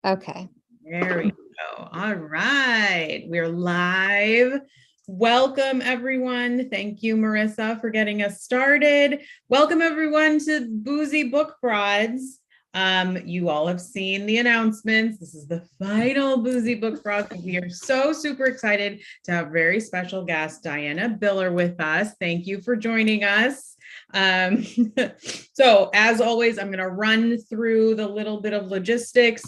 Okay. There we go. All right. We're live. Welcome, everyone. Thank you, Marissa, for getting us started. Welcome, everyone, to Boozy Book Broads. You all have seen the announcements. This is the final Boozy Book Broads. We are so super excited to have very special guest, Diana Biller, with us. Thank you for joining us. So as always, I'm going to run through the little bit of logistics.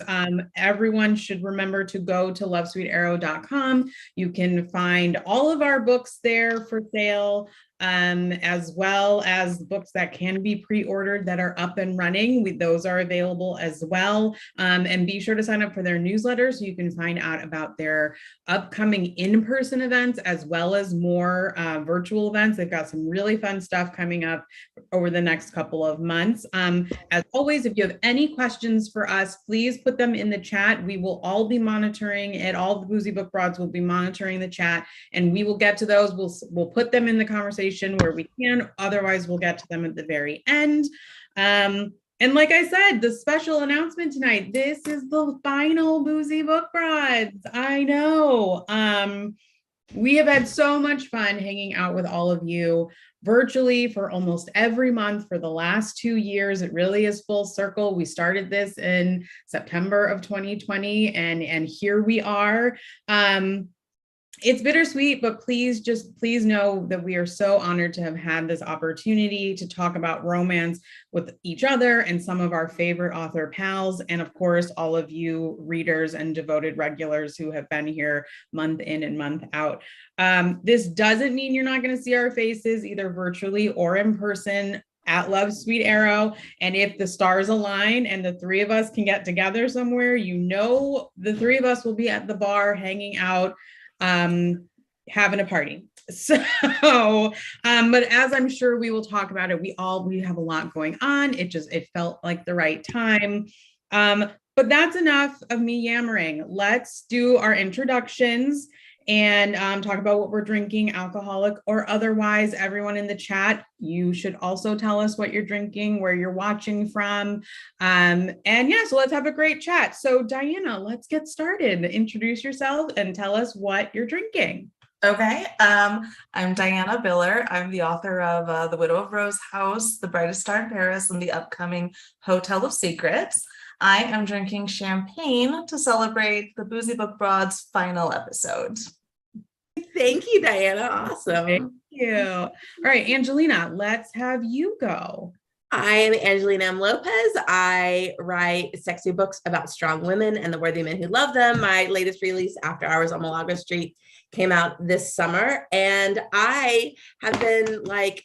Everyone should remember to go to lovesweetarrow.com. You can find all of our books there for sale, as well as books that can be pre-ordered that are up and running. Those are available as well. And be sure to sign up for their newsletter so you can find out about their upcoming in-person events as well as more virtual events. They've got some really fun stuff coming up over the next couple of months. As always, if you have any questions for us, please put them in the chat. We will all be monitoring it. All the Boozy Book Broads will be monitoring the chat, and we will get to those. We'll put them in the conversation where we can. Otherwise, we'll get to them at the very end. And like I said, the special announcement tonight, this is the final Boozy Book Broads. I know. We have had so much fun hanging out with all of you virtually for almost every month for the last 2 years. It really is full circle. We started this in September of 2020, and here we are. It's bittersweet, but please know that we are so honored to have had this opportunity to talk about romance with each other and some of our favorite author pals. And of course, all of you readers and devoted regulars who have been here month in and month out. This doesn't mean you're not going to see our faces either virtually or in person at Love Sweet Arrow. And if the stars align and the three of us can get together somewhere, you know, the three of us will be at the bar hanging out, having a party. So, but as I'm sure we will talk about it, we have a lot going on. It felt like the right time. But that's enough of me yammering. Let's do our introductions and talk about what we're drinking, alcoholic or otherwise. Everyone in the chat, you should also tell us what you're drinking, where you're watching from. And yeah, so let's have a great chat. So Diana, let's get started. Introduce yourself and tell us what you're drinking. Okay, I'm Diana Biller. I'm the author of The Widow of Rose House, The Brightest Star in Paris, and the upcoming Hotel of Secrets. I am drinking champagne to celebrate the Boozy Book Broad's final episode. Thank you, Diana. Awesome. Thank you. All right, Angelina, let's have you go. I'm Angelina Lopez. I write sexy books about strong women and the worthy men who love them. My latest release, After Hours on Malaga Street, came out this summer, and I have been like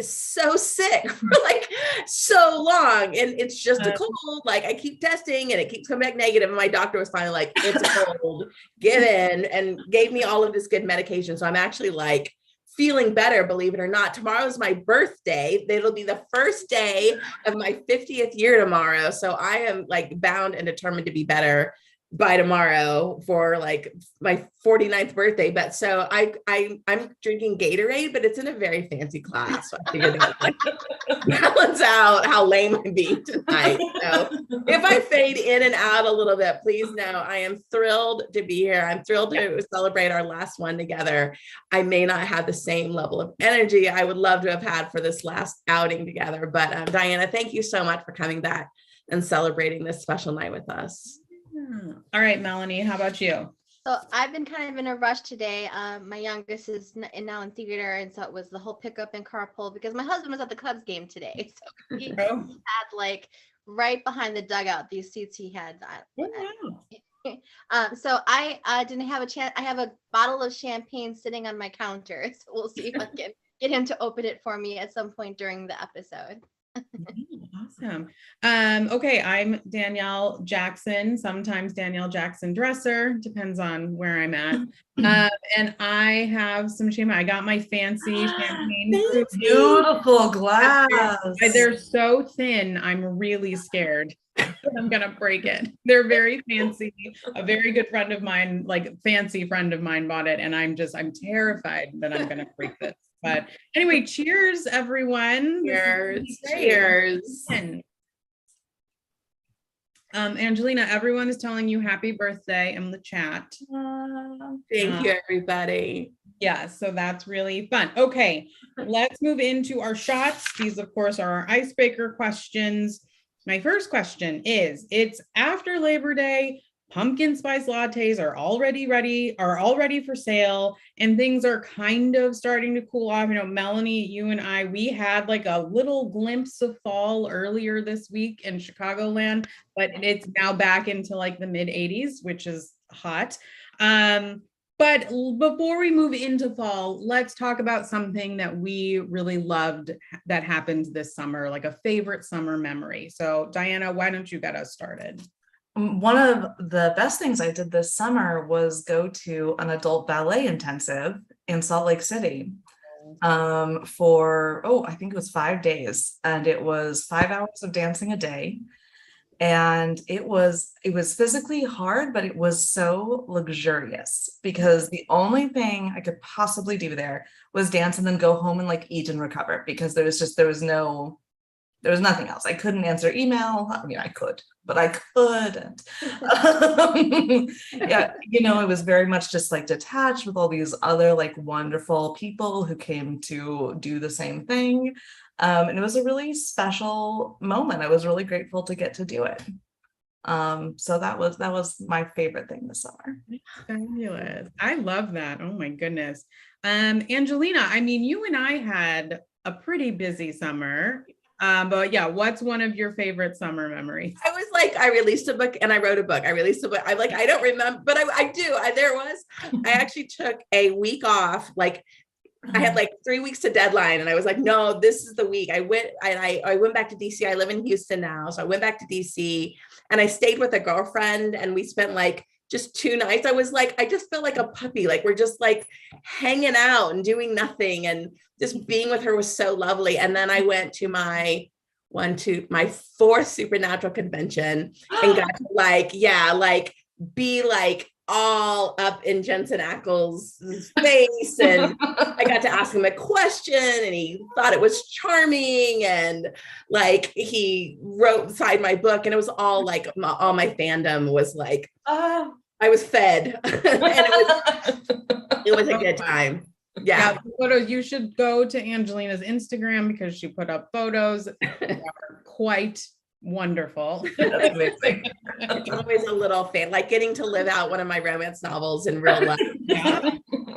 so sick for like so long, and it's just a cold. Like I keep testing and it keeps coming back negative, and my doctor was finally like, it's a cold, get in, and gave me all of this good medication. So I'm actually like feeling better, believe it or not. Tomorrow is my birthday. It'll be the first day of my 50th year tomorrow, so I am like bound and determined to be better by tomorrow for like my 49th birthday. But so I'm drinking Gatorade, but it's in a very fancy class. So I figured that would like balance out how lame I'm being tonight. So if I fade in and out a little bit, please know I am thrilled to be here. I'm thrilled to celebrate our last one together. I may not have the same level of energy I would love to have had for this last outing together. But Diana, thank you so much for coming back and celebrating this special night with us. All right, Melanie, how about you? So I've been kind of in a rush today. My youngest is now in theater, and so it was the whole pickup and carpool because my husband was at the Cubs game today. So he had like right behind the dugout these seats he had. So I didn't have a chance. I have a bottle of champagne sitting on my counter, so we'll see if I can get him to open it for me at some point during the episode. Awesome. Okay, I'm Danielle Jackson, sometimes Danielle Jackson Dresser, depends on where I'm at. And I have some champagne. I got my fancy champagne. Beautiful glass. They're so thin, I'm really scared I'm gonna break it. They're very fancy. A very good friend of mine, like fancy friend of mine, bought it, and I'm terrified that I'm gonna break this. But anyway, cheers, everyone. Cheers. Cheers. Angelina, everyone is telling you happy birthday in the chat. Thank you, everybody. Yeah, so that's really fun. Okay, let's move into our shots. These, of course, are our icebreaker questions. My first question is, it's after Labor Day, pumpkin spice lattes are already ready for sale, and things are kind of starting to cool off. You know, Melanie, you and I, we had like a little glimpse of fall earlier this week in Chicagoland, but it's now back into like the mid 80s, which is hot. But before we move into fall, let's talk about something that we really loved that happened this summer, like a favorite summer memory. So Diana, why don't you get us started? One of the best things I did this summer was go to an adult ballet intensive in Salt Lake City for, I think it was 5 days, and it was 5 hours of dancing a day. And it was physically hard, but it was so luxurious because the only thing I could possibly do there was dance and then go home and like eat and recover, because there was nothing else. I couldn't answer email. I mean, I could, but I couldn't. Yeah, it was very much just like detached with all these other like wonderful people who came to do the same thing. And it was a really special moment. I was really grateful to get to do it. So that was my favorite thing this summer. Fabulous. I love that. Oh my goodness. Angelina, I mean, you and I had a pretty busy summer. But yeah, what's one of your favorite summer memories? I was like, I released a book and I wrote a book. I released a book. I don't remember, but I do. I actually took a week off. Like I had like 3 weeks to deadline, and I was like, no, this is the week. I went back to DC. I live in Houston now. So I went back to DC and I stayed with a girlfriend, and we spent like just 2 nights. I was like, I just felt like a puppy. Like we're just like hanging out and doing nothing. And just being with her was so lovely. And then I went to my 4th supernatural convention and got to be like all up in Jensen Ackles' face, and I got to ask him a question, and he thought it was charming, and like he wrote beside my book, and it was all like all my fandom was like, I was fed, and it was a good time. Yeah. Photos. You should go to Angelina's Instagram because she put up photos that are quite wonderful. That's amazing. It's always a little fan, like getting to live out one of my romance novels in real life. Yeah,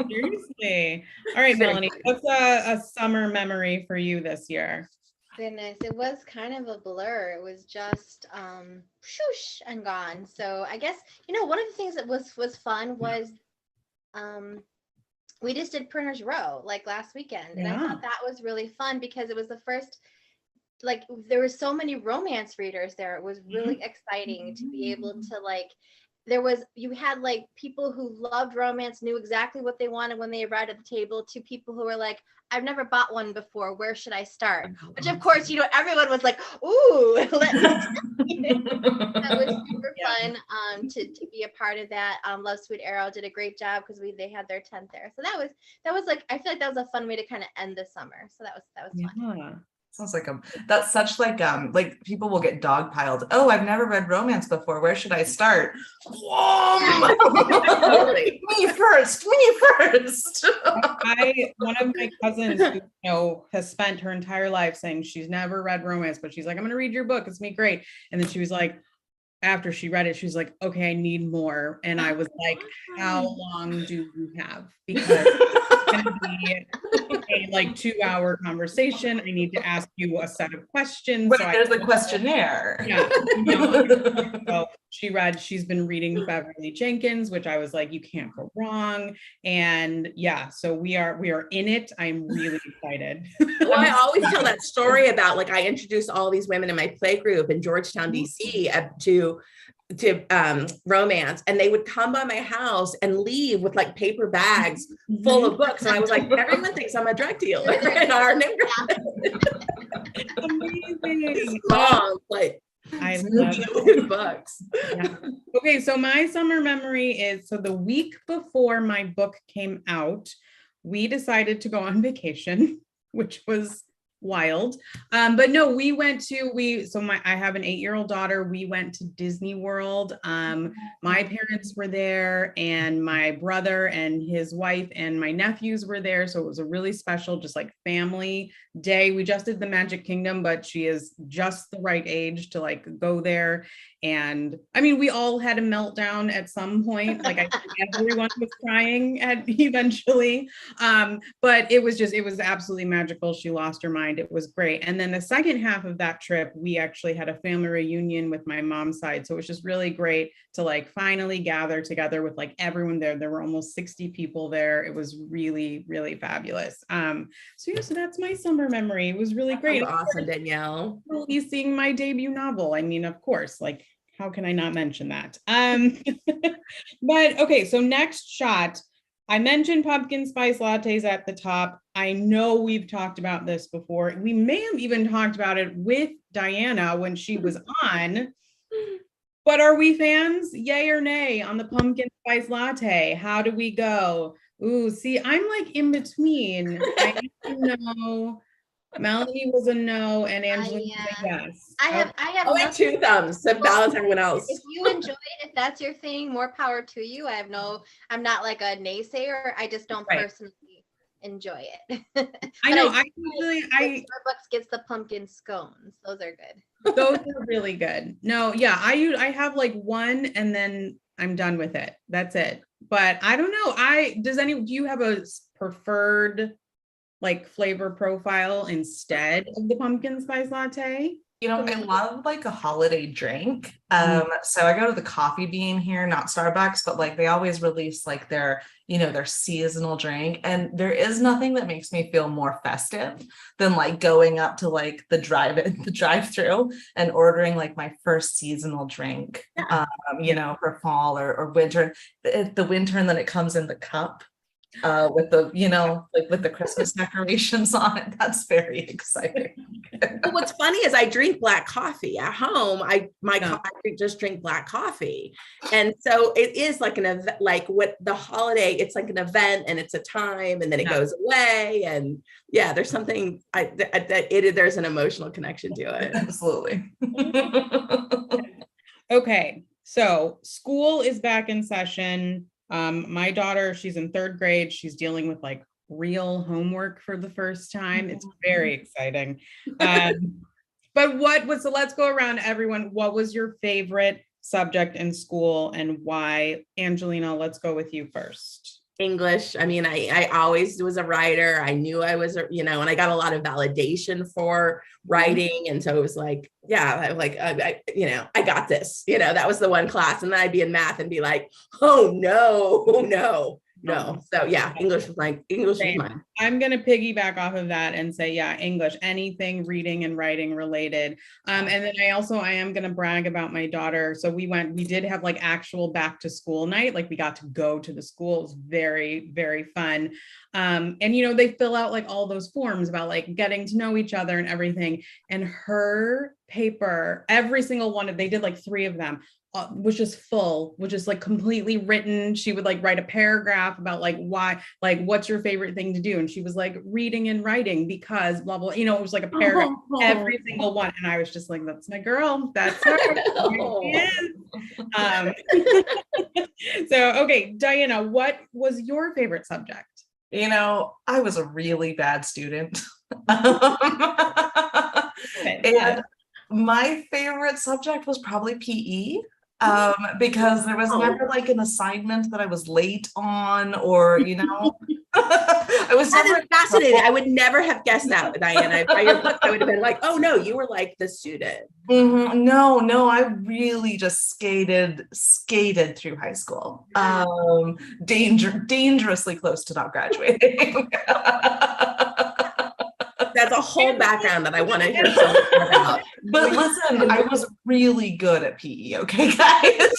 seriously. All right, Melanie, what's a summer memory for you this year? Goodness, it was kind of a blur. It was just shoosh and gone. So I guess, one of the things that was fun was we just did Printers Row like last weekend. And I thought that was really fun because it was the first, like there were so many romance readers there. It was really exciting to be able to you had like people who loved romance, knew exactly what they wanted when they arrived at the table, to people who were like, I've never bought one before. Where should I start? Which of course, everyone was like, ooh, let me that was super fun to be a part of that. Love Sweet Arrow did a great job because they had their tent there. So that was like, I feel like that was a fun way to kind of end the summer. So that was fun. Sounds like that's such like people will get dogpiled. Oh, I've never read romance before. Where should I start? Me first. One of my cousins who has spent her entire life saying she's never read romance, but she's like, I'm gonna read your book, it's gonna be great. And then she was like, after she read it, she was like, okay, I need more. And I was like, how long do you have? Because it's going to be a 2-hour conversation. I need to ask you a set of questions. Right, so there's a questionnaire. Yeah. So she's been reading Beverly Jenkins, which I was like, you can't go wrong. And yeah, so we are in it. I'm really excited. Well, I always tell that story about I introduced all these women in my play group in Georgetown, DC to romance, and they would come by my house and leave with paper bags full of books, and I was like, everyone thinks I'm a drug dealer in our neighborhood. Amazing. Long, I love books. Yeah. Okay, so my summer memory is, so the week before my book came out, we decided to go on vacation, which was wild. But no, we went to, I have an 8-year-old daughter. We went to Disney World. My parents were there, and my brother and his wife and my nephews were there. So it was a really special, just like family day. We just did the Magic Kingdom, but she is just the right age to like go there. And I mean, we all had a meltdown at some point. Like I think everyone was crying eventually. But it was absolutely magical. She lost her mind. It was great. And then the second half of that trip, we actually had a family reunion with my mom's side. So it was just really great to like finally gather together with like everyone there. There were almost 60 people there. It was really, really fabulous. So that's my summer memory. It was really great. Awesome, Danielle. Releasing my debut novel. I mean, of course, like how can I not mention that? But okay, so next shot. I mentioned pumpkin spice lattes at the top. I know we've talked about this before. We may have even talked about it with Diana when she was on. But are we fans? Yay or nay on the pumpkin spice latte? How do we go? Ooh, see, I'm like in between. I know. Melanie was a no, and Angelina was a yes. I have like 2 thumbs to balance everyone else. If you enjoy it, if that's your thing, more power to you. I'm not like a naysayer. I just don't personally enjoy it. I know. Starbucks gets the pumpkin scones. Those are good. Those are really good. No, yeah, I have like one, and then I'm done with it. That's it. But I don't know. Do you have a preferred like flavor profile instead of the pumpkin spice latte? You know, I love like a holiday drink. So I go to the Coffee Bean here, not Starbucks, but like they always release like their seasonal drink. And there is nothing that makes me feel more festive than like going up to like the drive-through and ordering like my first seasonal drink, for fall or winter. The winter, and then it comes in the cup. With the with the Christmas decorations on it. That's very exciting. But what's funny is I drink black coffee at home. I just drink black coffee, and so it is like an event. Like what the holiday, it's like an event, and it's a time, and then it goes away, and there's something there's an emotional connection to it. Absolutely. Okay, so school is back in session. My daughter, she's in 3rd grade. She's dealing with like real homework for the first time. It's very exciting. But so let's go around everyone. What was your favorite subject in school and why? Angelina, let's go with you first. English. I mean, I always was a writer. I knew I was, and I got a lot of validation for writing. And so it was like, I got this, that was the one class. And then I'd be in math and be like, oh no. So English was mine. I'm going to piggyback off of that and say, English, anything reading and writing related. And then I am going to brag about my daughter. So we did have like actual back to school night. Like we got to go to the school. It was very, very fun. And they fill out like all those forms about like getting to know each other and everything. And her paper, every single one they did like 3 of them. Was just full, was just like completely written. She would like write a paragraph about like why, like what's your favorite thing to do, and she was like reading and writing because blah blah. It was like a paragraph, every single one, and I was just like, that's my girl, that's her. So okay, Diana, what was your favorite subject? I was a really bad student. Okay. And my favorite subject was probably PE. Because there was never like an assignment that I was late on, or I was never fascinating. I would never have guessed that, Diana. By your book, I would have been like, oh no, you were like the student. Mm-hmm. No, I really just skated through high school. Dangerously close to not graduating. That's a whole background that I want to hear something about. But listen, I was really good at PE, okay, guys?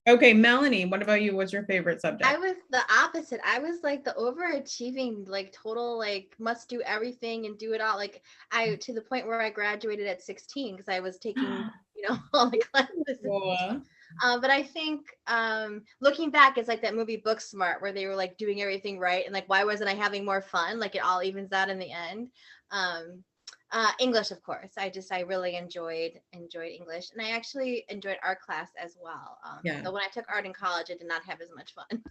Okay, Melanie, what about you? What's your favorite subject? I was the opposite. I was like the overachieving, like total, like must do everything and do it all. Like to the point where I graduated at 16 because I was taking, all the classes. But I think looking back, it's like that movie Booksmart where they were like doing everything right. And like, why wasn't I having more fun? Like it all evens out in the end. English, of course. I really enjoyed English. And I actually enjoyed art class as well. Though when I took art in college, I did not have as much fun.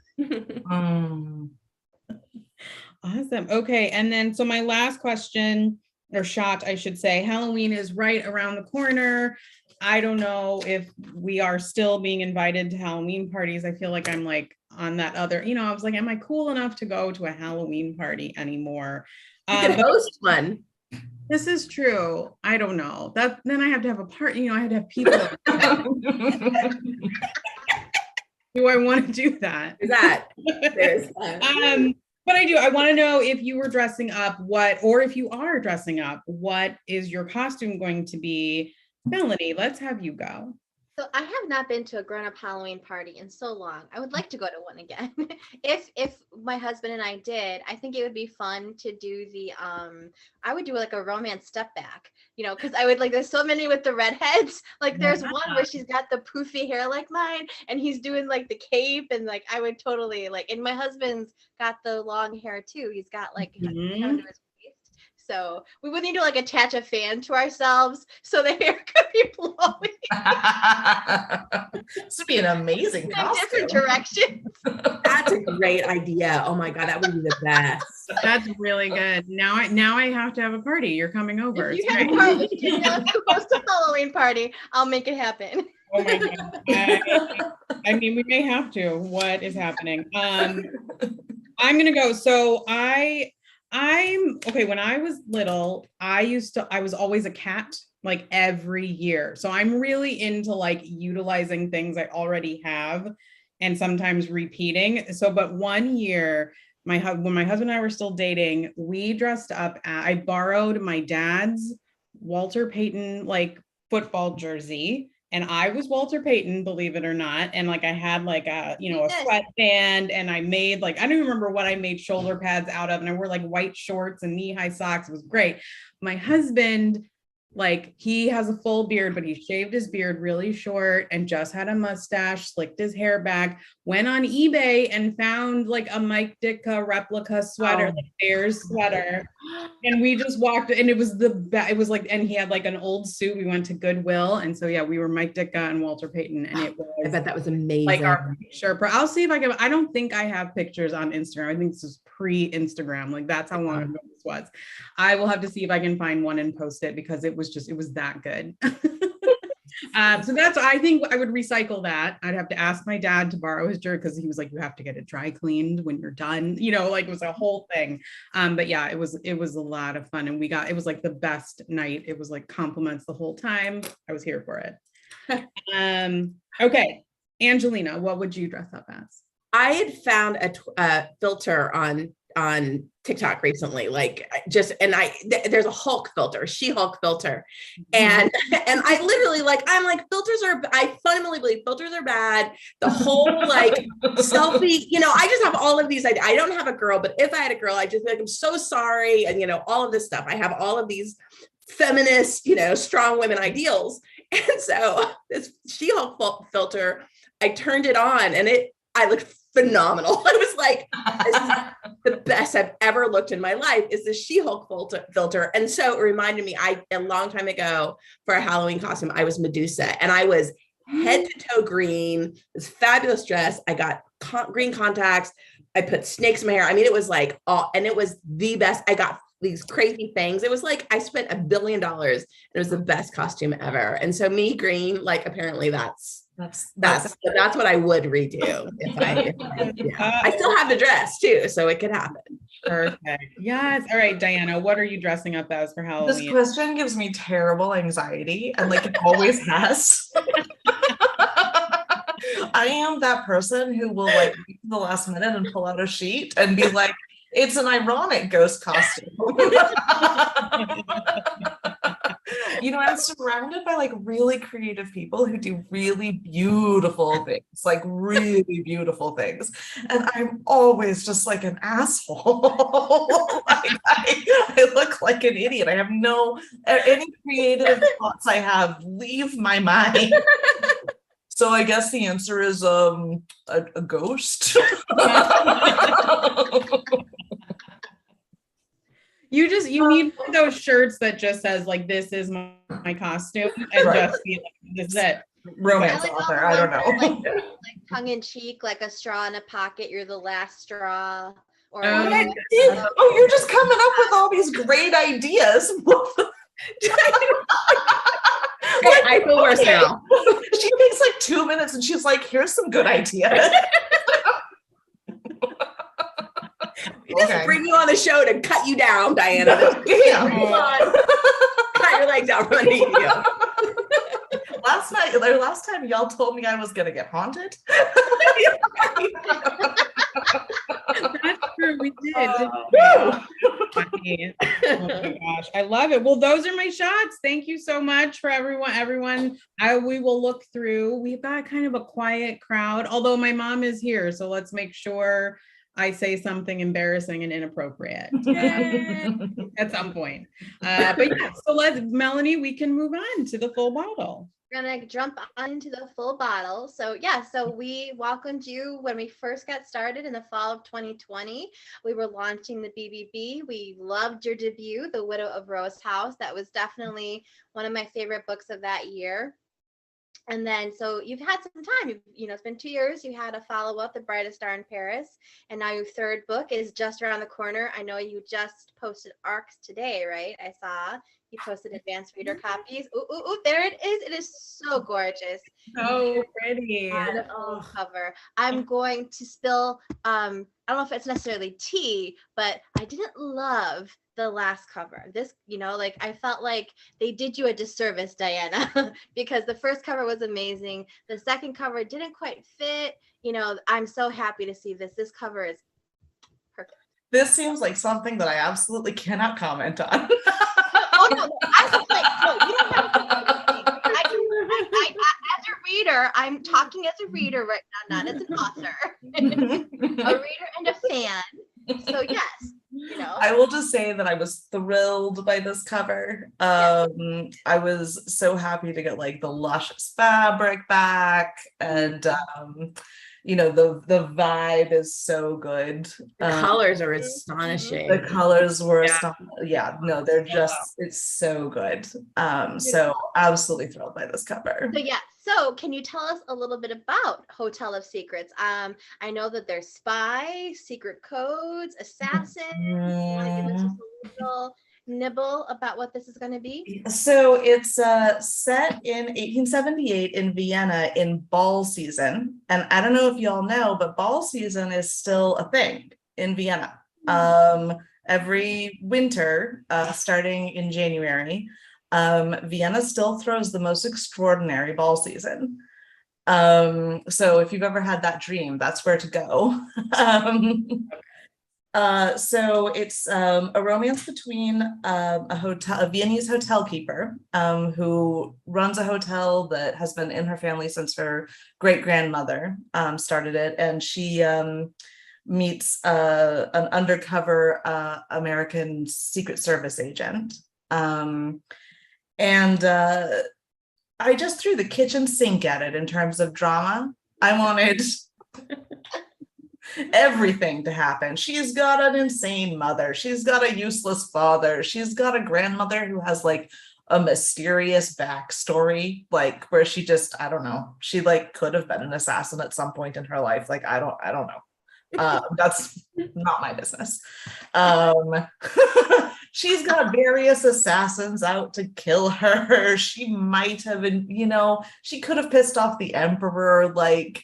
Awesome. Okay. And then, so my last question, or shot, I should say, Halloween is right around the corner. I don't know if we are still being invited to Halloween parties. I feel like I'm like on that other, I was like, am I cool enough to go to a Halloween party anymore? You can host one. This is true. I don't know. Then I have to have a party, I have to have people. Do I want to do that? There's that. But I do. I want to know if you were dressing up, or if you are dressing up, what is your costume going to be? Melanie, let's have you go. So I have not been to a grown-up Halloween party in so long. I would like to go to one again. If my husband and I did, I think it would be fun to do I would do like a romance step back, because I would there's so many with the redheads. Like there's one where she's got the poofy hair like mine and he's doing like the cape, and like I would totally and my husband's got the long hair too. He's got down to his waist. So we would need to attach a fan to ourselves so the hair could be blowing. This would be an amazing costume. Different directions. That's a great idea. Oh my God, that would be the best. That's really good. Now I have to have a party. You're coming over. If you have a party, if you host a Halloween party, I'll make it happen. Oh my God. I mean, we may have to. What is happening? I'm gonna go. So I'm okay. When I was little, I was always a cat, every year. So I'm really into utilizing things I already have and sometimes repeating. So, but one year, when my husband and I were still dating, we dressed up. I borrowed my dad's Walter Payton football jersey. And I was Walter Payton, believe it or not. And I had a sweatband, and I made I don't even remember what I made shoulder pads out of. And I wore white shorts and knee-high socks. It was great. My husband, he has a full beard, but he shaved his beard really short and just had a mustache, slicked his hair back, went on eBay and found a Mike Ditka replica sweater, Bears sweater. And we just walked, and it was and he had an old suit. We went to Goodwill. And so, yeah, we were Mike Ditka and Walter Payton. And it was, I bet that was amazing. I'll see if I can, I don't think I have pictures on Instagram. I think this is pre-Instagram. That's how long ago this was. I will have to see if I can find one and post it, because it was that good. So I think I would recycle that. I'd have to ask my dad to borrow his jersey, because he was like, you have to get it dry cleaned when you're done, it was a whole thing. But yeah, it was a lot of fun, and it was the best night. It was compliments the whole time. I was here for it. Okay, Angelina, what would you dress up as? I had found a filter on TikTok recently, there's a Hulk filter, She-Hulk filter. And I literally I fundamentally believe filters are bad. The whole selfie, I just have all of these ideas. I don't have a girl, but if I had a girl, I'd just be I'm so sorry. And, all of this stuff. I have all of these feminist, strong women ideals. And so this She-Hulk filter, I turned it on and I looked phenomenal. I was like, this is the best I've ever looked in my life, is the She-Hulk filter. And so it reminded me, a long time ago for a Halloween costume, I was Medusa, and I was head to toe green, this fabulous dress. I got green contacts. I put snakes in my hair. I mean, it was and it was the best. I got these crazy things. It was I spent $1 billion. It was the best costume ever. And so me green, apparently that's what I would redo if I still have the dress too, so it could happen. Perfect. Yes. All right, Diana, what are you dressing up as for Halloween? This question gives me terrible anxiety, and it always has. I am that person who will wait to the last minute and pull out a sheet and be like, it's an ironic ghost costume. I'm surrounded by really creative people who do really beautiful things, really beautiful things. And I'm always just an asshole. I look like an idiot. I have any creative thoughts I have leave my mind. So I guess the answer is a ghost. You need one of those shirts that just says like, this is my costume, and Right. just be like, this is it. Romance author. I don't know. Like tongue in cheek, like a straw in a pocket. You're the last straw. Or you're just coming up with all these great ideas. I feel worse now. She takes like 2 minutes and she's like, here's some good ideas. Just bring you on the show to cut you down, Diana. Damn. Cut your legs out from underneath you. Last time y'all told me I was gonna get haunted. That's true, we did. Oh my gosh, I love it. Well, those are my shots. Thank you so much for everyone. We will look through. We've got kind of a quiet crowd, although my mom is here, so let's make sure I say something embarrassing and inappropriate at some point. But yeah, so Melanie, we can move on to the full bottle. We're gonna jump onto the full bottle. So we welcomed you when we first got started in the fall of 2020. We were launching the BBB. We loved your debut, The Widow of Rose House. That was definitely one of my favorite books of that year. And then, so you've had some time, it's been 2 years. You had a follow-up, The Brightest Star in Paris. And now your third book is just around the corner. I know you just posted ARCs today, right? I saw you posted advanced reader copies. Ooh, there it is. It is so gorgeous. So pretty. Beautiful cover. I'm going to spill, I don't know if it's necessarily tea, but I didn't love the last cover. This, I felt like they did you a disservice, Diana, because the first cover was amazing. The second cover didn't quite fit. I'm so happy to see this. This cover is perfect. This seems like something that I absolutely cannot comment on. Oh no, I was like, no, you don't have to. I, as a reader, I'm talking as a reader right now, not as an author. A reader and a fan. So yes. I will just say that I was thrilled by this cover. I was so happy to get like the luscious fabric back, and the vibe is so good. The colors are astonishing. The colors were astonishing. Yeah, no, they're just, it's so good. So absolutely thrilled by this cover. So can you tell us a little bit about Hotel of Secrets? I know that there's spy, secret codes, assassin. You want to give us just a little nibble about what this is going to be? So it's set in 1878 in Vienna in ball season. And I don't know if y'all know, but ball season is still a thing in Vienna. Every winter, starting in January, Vienna still throws the most extraordinary ball season. So if you've ever had that dream, that's where to go. So it's a romance between a Viennese hotel keeper who runs a hotel that has been in her family since her great-grandmother started it, and she meets an undercover American Secret Service agent. And I just threw the kitchen sink at it in terms of drama. I wanted everything to happen. She's got an insane mother. She's got a useless father. She's got a grandmother who has like a mysterious backstory, like where she just, I don't know, she like could have been an assassin at some point in her life. Like, I don't know. That's not my business. She's got various assassins out to kill her. She might have been, she could have pissed off the emperor. Like,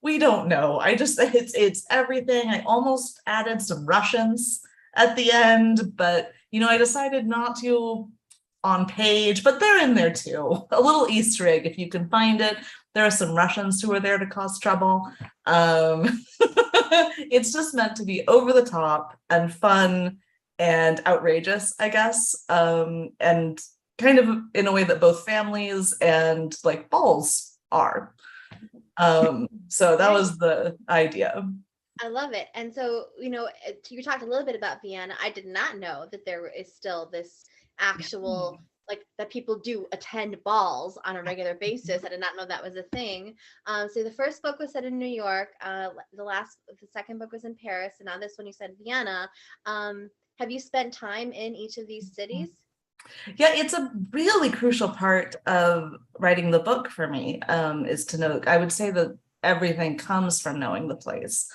we don't know. It's everything. I almost added some Russians at the end, but I decided not to on page, but they're in there too. A little Easter egg if you can find it. There are some Russians who are there to cause trouble. It's just meant to be over the top and fun and outrageous, I guess, and kind of in a way that both families and like balls are. So that was the idea. I love it. And so, you talked a little bit about Vienna. I did not know that there is still this actual like that people do attend balls on a regular basis. I did not know that was a thing. So the first book was set in New York. The second book was in Paris, and now this one you said Vienna. Have you spent time in each of these cities? Yeah, it's a really crucial part of writing the book for me, is to know, I would say that everything comes from knowing the place.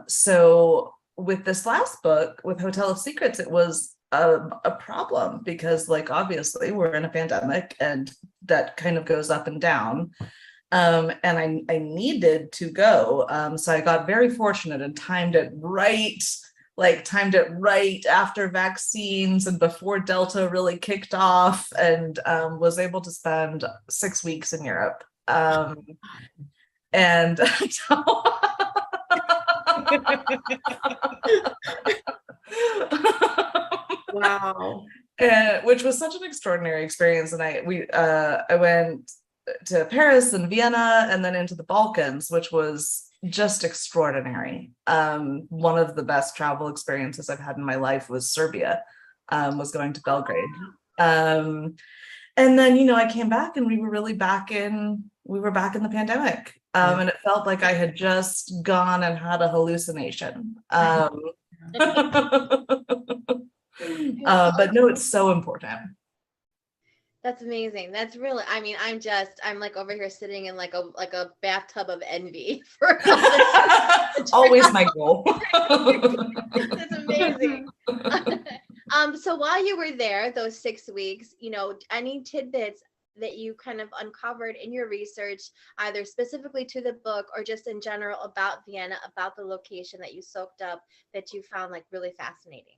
So with this last book, with Hotel of Secrets, it was a problem because, like, obviously we're in a pandemic and that kind of goes up and down. And I needed to go. So I got very fortunate and timed it right after vaccines and before Delta really kicked off, and was able to spend 6 weeks in Europe. And Wow. which was such an extraordinary experience. And I went to Paris and Vienna and then into the Balkans, which was just extraordinary. One of the best travel experiences I've had in my life was Serbia, was going to Belgrade. And then, you know, I came back and we were back in the pandemic. And it felt like I had just gone and had a hallucination. But no, it's so important. That's amazing. That's really, I mean, I'm like over here sitting in like a bathtub of envy for always my goal. That's amazing. So while you were there, those 6 weeks, you know, any tidbits that you kind of uncovered in your research, either specifically to the book or just in general about Vienna, about the location that you soaked up, that you found like really fascinating?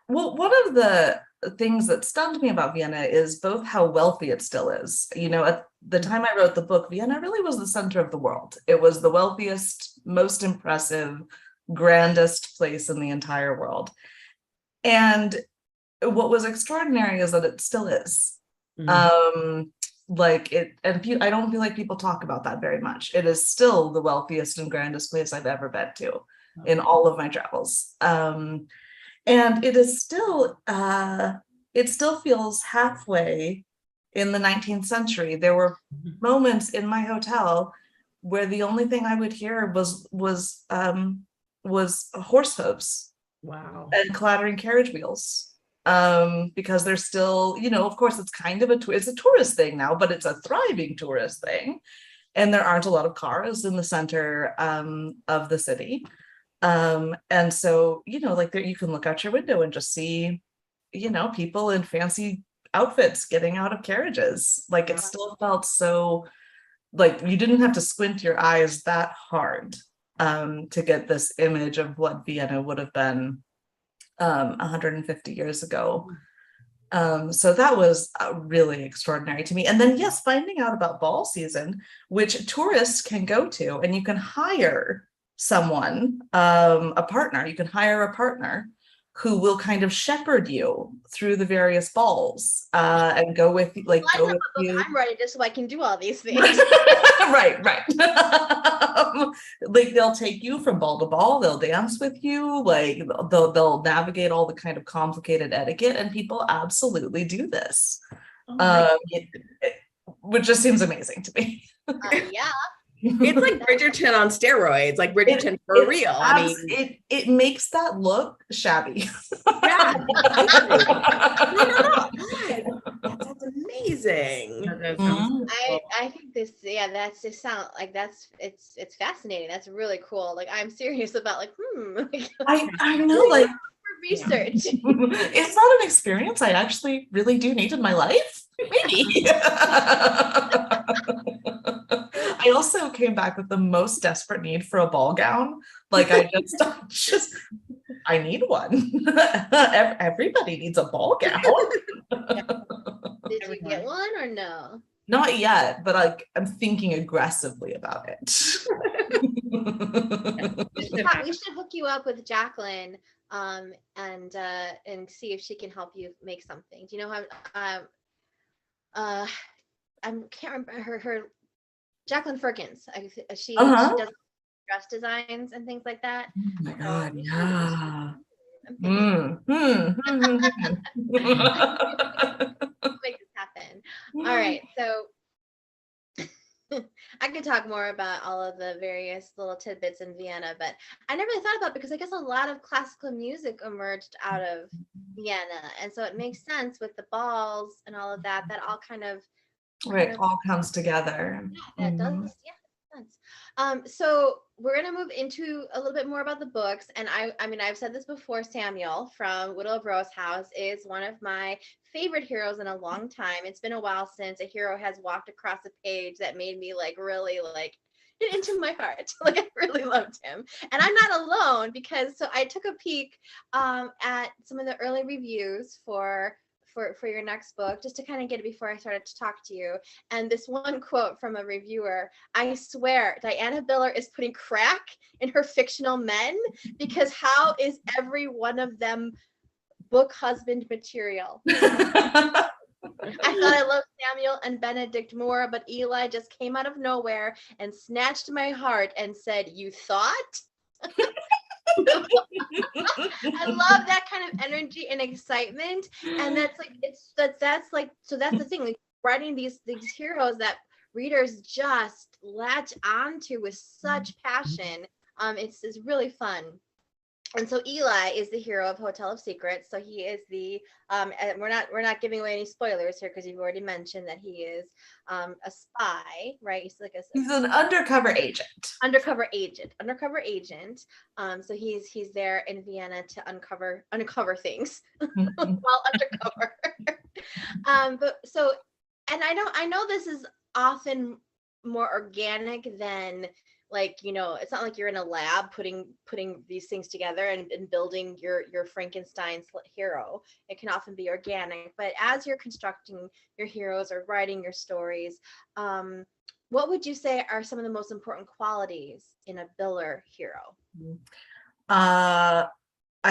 Well, one of the things that stunned me about Vienna is both how wealthy it still is. You know, at the time I wrote the book, Vienna really was the center of the world. It was the wealthiest, most impressive, grandest place in the entire world. And what was extraordinary is that it still is. Like it, and I don't feel like people talk about that very much. It is still the wealthiest and grandest place I've ever been to in all of my travels. And it is still, it still feels halfway in the 19th century. There were moments in my hotel where the only thing I would hear was horse hooves. Wow. And clattering carriage wheels. Because there's still, you know, of course, it's kind of it's a tourist thing now, but it's a thriving tourist thing. And there aren't a lot of cars in the center of the city. And so, you know, like there, you can look out your window and just see, you know, people in fancy outfits getting out of carriages. Like it still felt so, like you didn't have to squint your eyes that hard to get this image of what Vienna would have been 150 years ago. So that was really extraordinary to me. And then, yes, finding out about ball season, which tourists can go to, and you can hire someone, a partner, you can hire a partner who will kind of shepherd you through the various balls and go with you. I'm ready just so I can do all these things. Right. Like they'll take you from ball to ball, they'll dance with you, like they'll navigate all the kind of complicated etiquette, and people absolutely do this. Which just seems amazing to me. Yeah. It's like Bridgerton on steroids, like Bridgerton for real. I mean, it makes that look shabby. Yeah. No. That's amazing. I think this, that's just sound like it's fascinating. That's really cool. Like I'm serious about like, I know, like research. It's not an experience I actually really do need in my life. Maybe. I also came back with the most desperate need for a ball gown. Like I need one. Everybody needs a ball gown. Did you get one or no? Not yet, but I'm thinking aggressively about it. We should hook you up with Jacqueline and see if she can help you make something. Do you know how I can't remember her Jacqueline Firkins. She does dress designs and things like that. Oh my God, yeah. Make this happen. All right, so I could talk more about all of the various little tidbits in Vienna, but I never really thought about it because I guess a lot of classical music emerged out of Vienna, and so it makes sense with the balls and all of that. That all kind of Right, all comes together. that does, yeah, sense. So we're gonna move into a little bit more about the books, and I mean, I've said this before. Samuel from Widow of Rose House is one of my favorite heroes in a long time. It's been a while since a hero has walked across a page that made me like really like get into my heart. Like I really loved him, and I'm not alone because so I took a peek at some of the early reviews for your next book just to kind of get it before I started to talk to you. And this one quote from a reviewer, I swear Diana Biller is putting crack in her fictional men because how is every one of them book husband material? I thought I loved Samuel and Benedict more, but Eli just came out of nowhere and snatched my heart and said, "You thought?" I love that kind of energy and excitement, and that's like that's like so that's the thing, like writing these heroes that readers just latch onto with such passion. It's really fun. And so Eli is the hero of Hotel of Secrets. So he is the and we're not giving away any spoilers here because you've already mentioned that he is a spy, right? He's like he's an undercover agent. Undercover agent. So he's there in Vienna to uncover things while undercover. But so, and I know this is often more organic than like, you know, it's not like you're in a lab putting these things together and building your Frankenstein's hero. It can often be organic, but as you're constructing your heroes or writing your stories, what would you say are some of the most important qualities in a Biller hero? I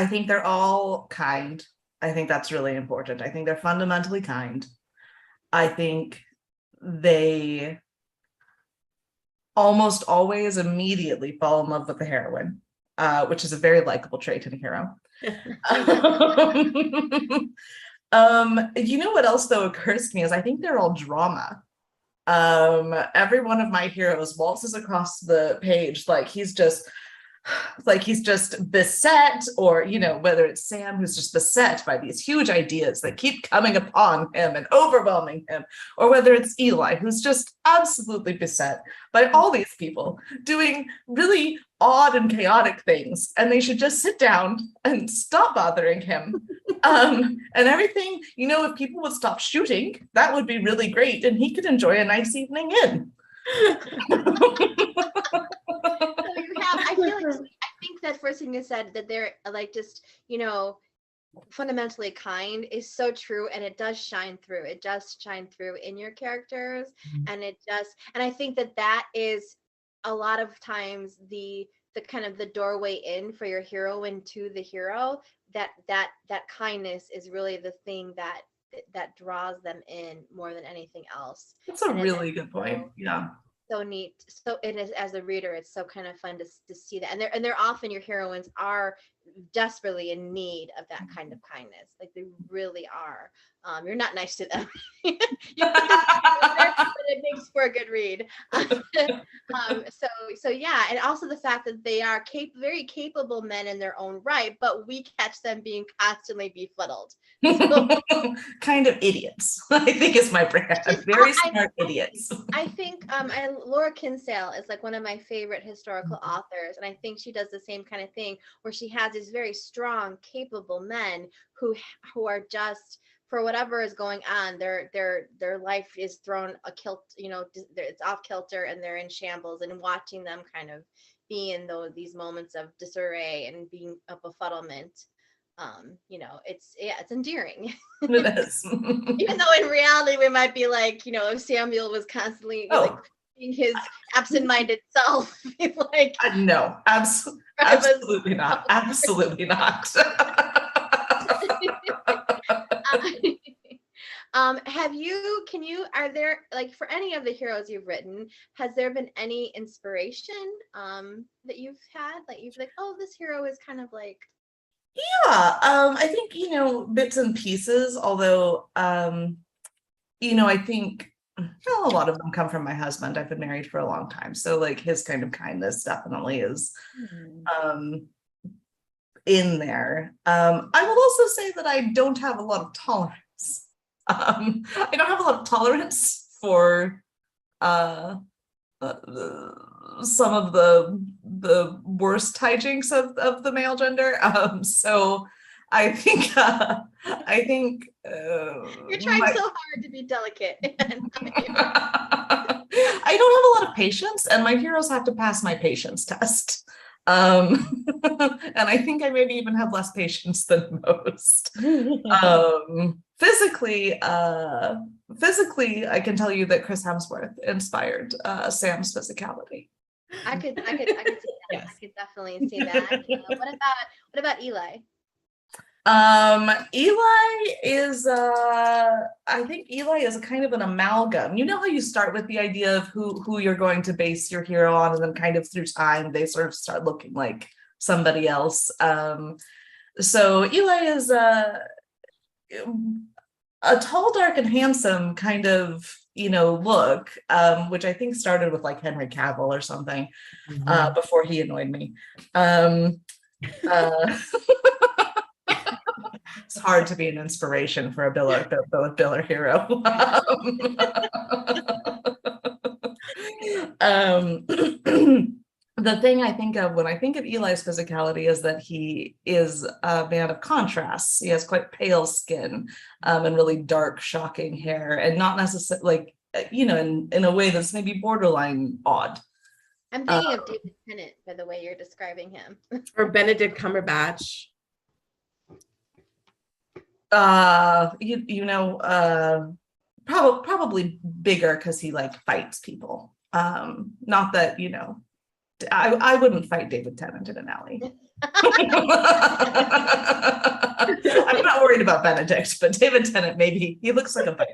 think they're all kind. I think that's really important. I think they're fundamentally kind. I think they almost always immediately fall in love with the heroine, which is a very likable trait in a hero. You know what else though occurs to me is I think they're all drama. Every one of my heroes waltzes across the page like he's just beset, or you know, whether it's Sam who's just beset by these huge ideas that keep coming upon him and overwhelming him, or whether it's Eli who's just absolutely beset by all these people doing really odd and chaotic things, and they should just sit down and stop bothering him. And everything, you know, if people would stop shooting, that would be really great and he could enjoy a nice evening in. I think that first thing you said, that they're like just, you know, fundamentally kind, is so true, and it does shine through. It does shine through in your characters, and I think that is a lot of times the kind of the doorway in for your heroine to the hero. That kindness is really the thing that draws them in more than anything else. That's a really good point. Yeah. So neat. So it is, as a reader, it's so kind of fun to see that. And they're often, your heroines are desperately in need of that kind of kindness. Like they really are. You're not nice to them. But it makes for a good read. So yeah, and also the fact that they are very capable men in their own right, but we catch them being constantly befuddled. So, kind of idiots, I think is my brand. Very smart idiots. I think and Laura Kinsale is like one of my favorite historical authors, and I think she does the same kind of thing where she has these very strong, capable men who are just, for whatever is going on, their life is thrown it's off kilter and they're in shambles, and watching them kind of be in these moments of disarray and being a befuddlement, it's endearing. It is. Even though in reality we might be like, if Samuel was constantly like being his absent-minded self, like no, absolutely not. Absolutely not. Are there, like, for any of the heroes you've written, has there been any inspiration that you've had, like you've like, oh, this hero is kind of like? Yeah, I think, bits and pieces, although, I think a lot of them come from my husband. I've been married for a long time. So like his kind of kindness definitely is in there. I will also say that I don't have a lot of tolerance. I don't have a lot of tolerance for some of the worst hijinks of the male gender. So I think You're trying so hard to be delicate. I don't have a lot of patience, and my heroes have to pass my patience test. And I think I maybe even have less patience than most. Physically, I can tell you that Chris Hemsworth inspired Sam's physicality. I could see that. Yes. I could definitely see that. What about Eli? Eli is I think Eli is a kind of an amalgam. You know how you start with the idea of who you're going to base your hero on, and then kind of through time they sort of start looking like somebody else. So Eli is a tall, dark, and handsome kind of look, which I think started with like Henry Cavill or something before he annoyed me. It's hard to be an inspiration for a Biller hero. The thing I think of when I think of Eli's physicality is that he is a man of contrasts. He has quite pale skin and really dark, shocking hair, and not necessarily in a way that's maybe borderline odd. I'm thinking of David Tennant by the way you're describing him. Or Benedict Cumberbatch. Probably bigger because he like fights people. Not that I wouldn't fight David Tennant in an alley. I'm not worried about Benedict, but David Tennant, maybe he looks like a fighter.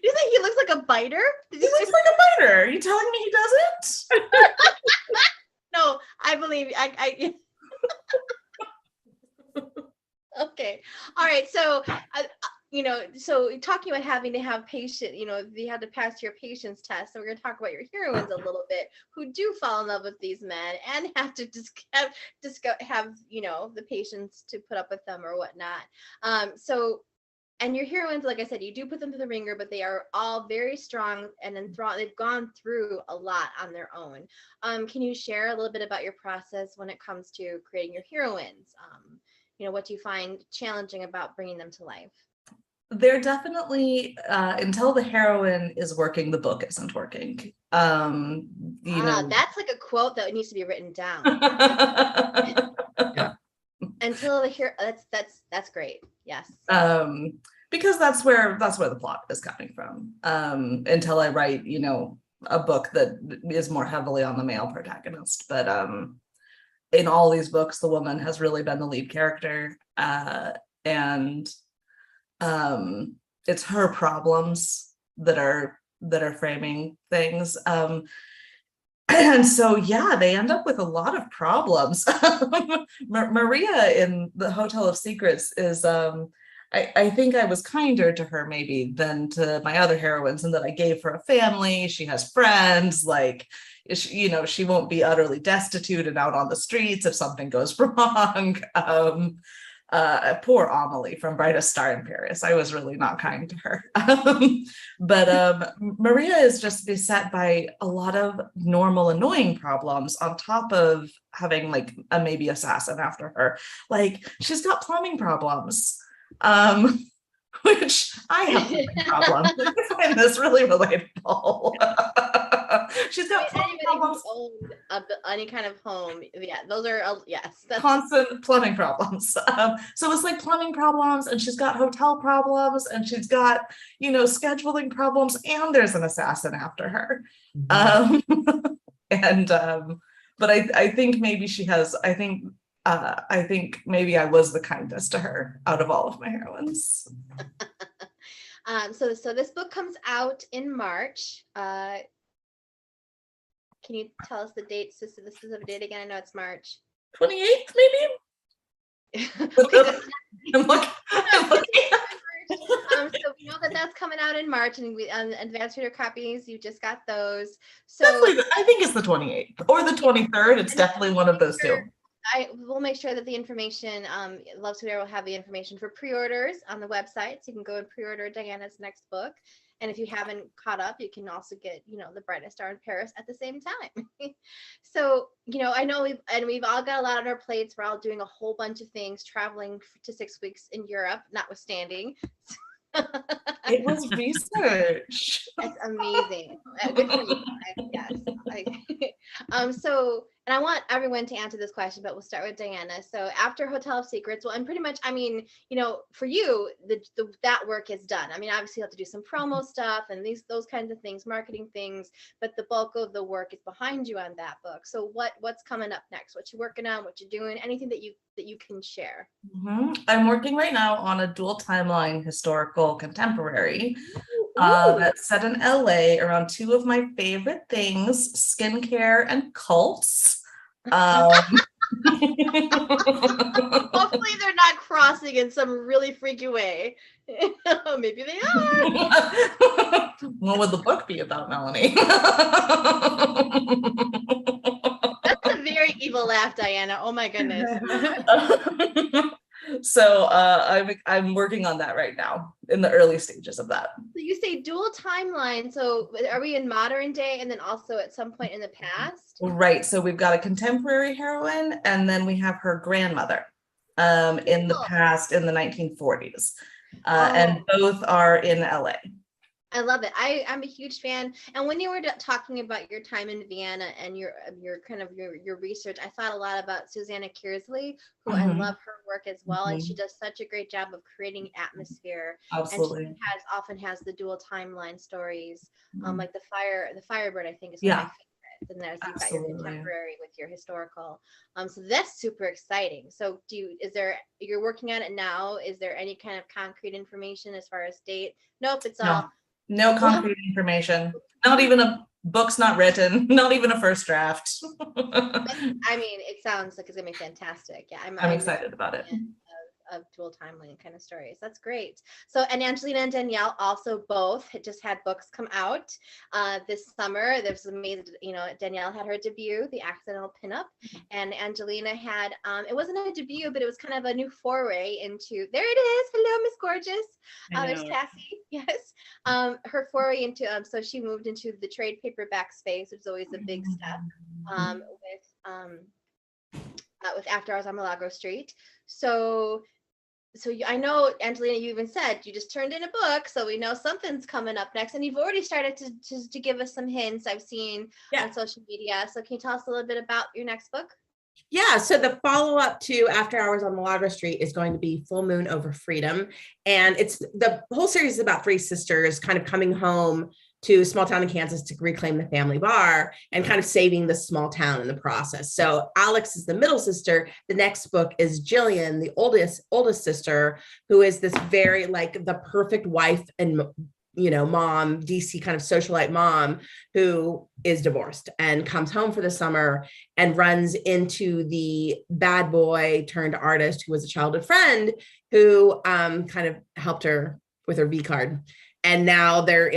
You think he looks like a biter? He looks like a biter. Are you telling me he doesn't? No, I believe I Okay. All right. So, so talking about having to have patience, you had to pass your patience test. So we're going to talk about your heroines a little bit who do fall in love with these men and have to have the patience to put up with them or whatnot. And your heroines, like I said, you do put them through the ringer, but they are all very strong and enthralled. They've gone through a lot on their own. Can you share a little bit about your process when it comes to creating your heroines? What do you find challenging about bringing them to life? They're definitely, until the heroine is working, the book isn't working. That's like a quote that needs to be written down. Yeah. Until the hero, that's great. Yes. Because that's where the plot is coming from. Until I write, a book that is more heavily on the male protagonist. But in all these books, the woman has really been the lead character, and it's her problems that are framing things. And so, yeah, they end up with a lot of problems. Maria in the Hotel of Secrets is, I think I was kinder to her maybe than to my other heroines, in that I gave her a family. She has friends, like, she won't be utterly destitute and out on the streets if something goes wrong. Poor Amelie from Brightest Star in Paris. I was really not kind to her. But Maria is just beset by a lot of normal annoying problems on top of having like a maybe assassin after her. Like, she's got plumbing problems, which I have plumbing problems. I find this really relatable. She's got plumbing problems. Any kind of home, yeah, those are yes, that's constant plumbing problems. So it's like plumbing problems, and she's got hotel problems, and she's got scheduling problems, and there's an assassin after her. But I think maybe she has. I think maybe I was the kindest to her out of all of my heroines. So this book comes out in March. Can you tell us the date, the specific date again? I know it's March. 28th, maybe. I'm looking. So we know that that's coming out in March, and we advanced reader copies. You just got those. So Definitely, I think it's the 28th or the 23rd. It's definitely one of those two. I will make sure that the information, Love Sweet Arrow will have the information for pre-orders on the website. So you can go and pre-order Diana's next book. And if you haven't caught up, you can also get, The Brightest Star in Paris at the same time. So, I know we've all got a lot on our plates. We're all doing a whole bunch of things, traveling to 6 weeks in Europe, notwithstanding. It was research. That's amazing. Good for you. Yes. So, and I want everyone to answer this question, but we'll start with Diana. So after Hotel of Secrets, well, and pretty much, for you, that work is done. Obviously you have to do some promo stuff and those kinds of things, marketing things, but the bulk of the work is behind you on that book. So what's coming up next? What you working on? What you're doing? Anything that you can share? I'm working right now on a dual timeline historical contemporary set in LA around two of my favorite things, skincare and cults. Hopefully they're not crossing in some really freaky way. Maybe they are. What would the book be about, Melanie? That's a very evil laugh, Diana. Oh my goodness. So I'm working on that right now, in the early stages of that. So you say dual timeline. So are we in modern day and then also at some point in the past? Right. So we've got a contemporary heroine, and then we have her grandmother in the past, in the 1940s. And both are in LA. I love it. I'm a huge fan. And when you were talking about your time in Vienna and your kind of your research, I thought a lot about Susanna Kearsley, who I love her work as well. And she does such a great job of creating atmosphere. Absolutely. And she often has the dual timeline stories, like the Firebird, I think is one of my favorites. And there's you've got your contemporary with your historical. So that's super exciting. So you're working on it now? Is there any kind of concrete information as far as date? Nope, it's all. No concrete information. Not even a book's not written. Not even a first draft. It sounds like it's gonna be fantastic. Yeah, I'm excited about it. Of dual timeline kind of stories. That's great. So, and Angelina and Danielle also both just had books come out this summer. There's amazing, Danielle had her debut, The Accidental Pinup, and Angelina had, it wasn't a debut, but it was kind of a new foray into, there it is. Hello, Miss Gorgeous. There's Cassie. Yes. Her foray into, so she moved into the trade paperback space, which is always a big step with After Hours on Milagro Street. So I know, Angelina, you even said you just turned in a book, so we know something's coming up next, and you've already started to give us some hints I've seen on social media. So can you tell us a little bit about your next book? Yeah, so the follow-up to After Hours on Milagro Street is going to be Full Moon Over Freedom, and it's the whole series is about three sisters kind of coming home to a small town in Kansas to reclaim the family bar and kind of saving the small town in the process. So Alex is the middle sister. The next book is Jillian, the oldest sister, who is this very like the perfect wife and mom, DC kind of socialite mom who is divorced and comes home for the summer and runs into the bad boy turned artist who was a childhood friend who kind of helped her with her V card. And now they're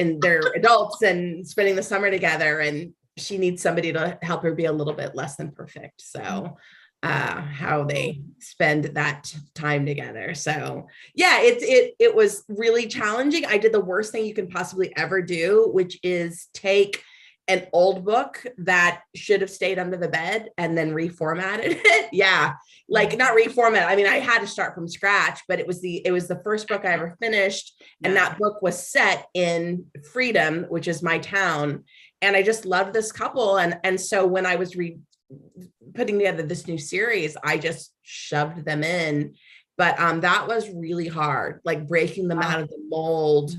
adults and spending the summer together, and she needs somebody to help her be a little bit less than perfect. So how they spend that time together. So yeah, it was really challenging. I did the worst thing you can possibly ever do, which is take an old book that should have stayed under the bed and then reformatted it. Yeah. Like not reformat. I had to start from scratch, but it was the first book I ever finished. And that book was set in Freedom, which is my town. And I just loved this couple. And so when I was putting together this new series, I just shoved them in, but that was really hard, like breaking them out of the mold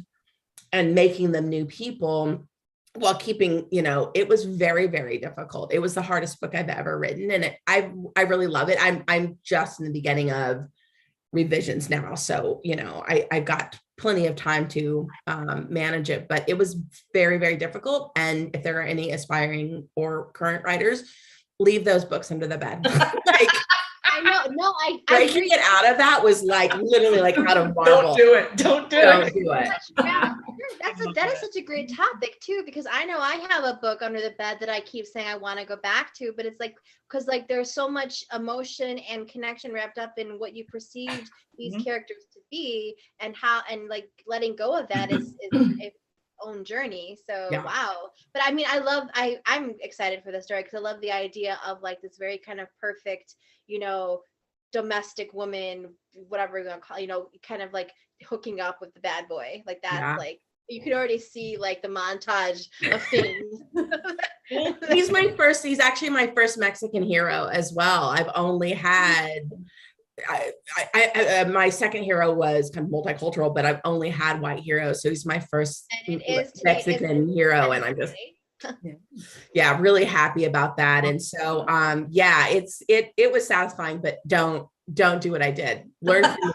and making them new people while keeping, it was very, very difficult. It was the hardest book I've ever written. And I really love it. I'm just in the beginning of revisions now. So, I've got plenty of time to manage it, but it was very, very difficult. And if there are any aspiring or current writers, leave those books under the bed. Like, I know. No, I breaking it out of that was like literally like out of marble. Don't do it. Don't do it. Do it. Yeah, that is such a great topic too, because I know I have a book under the bed that I keep saying I want to go back to, but it's like, because like there's so much emotion and connection wrapped up in what you perceived these characters to be, and how, and like letting go of that is its own journey. So wow. But I mean, I'm excited for the story because I love the idea of like this very kind of perfect, domestic woman, whatever you want to call, kind of like hooking up with the bad boy. Like that's like, you could already see like the montage of things. He's actually my first Mexican hero as well. I've only had, my second hero was kind of multicultural, but I've only had white heroes. So he's my first Mexican hero. And I'm just, really happy about that. And so, it was satisfying, but don't do what I did. Learn from me.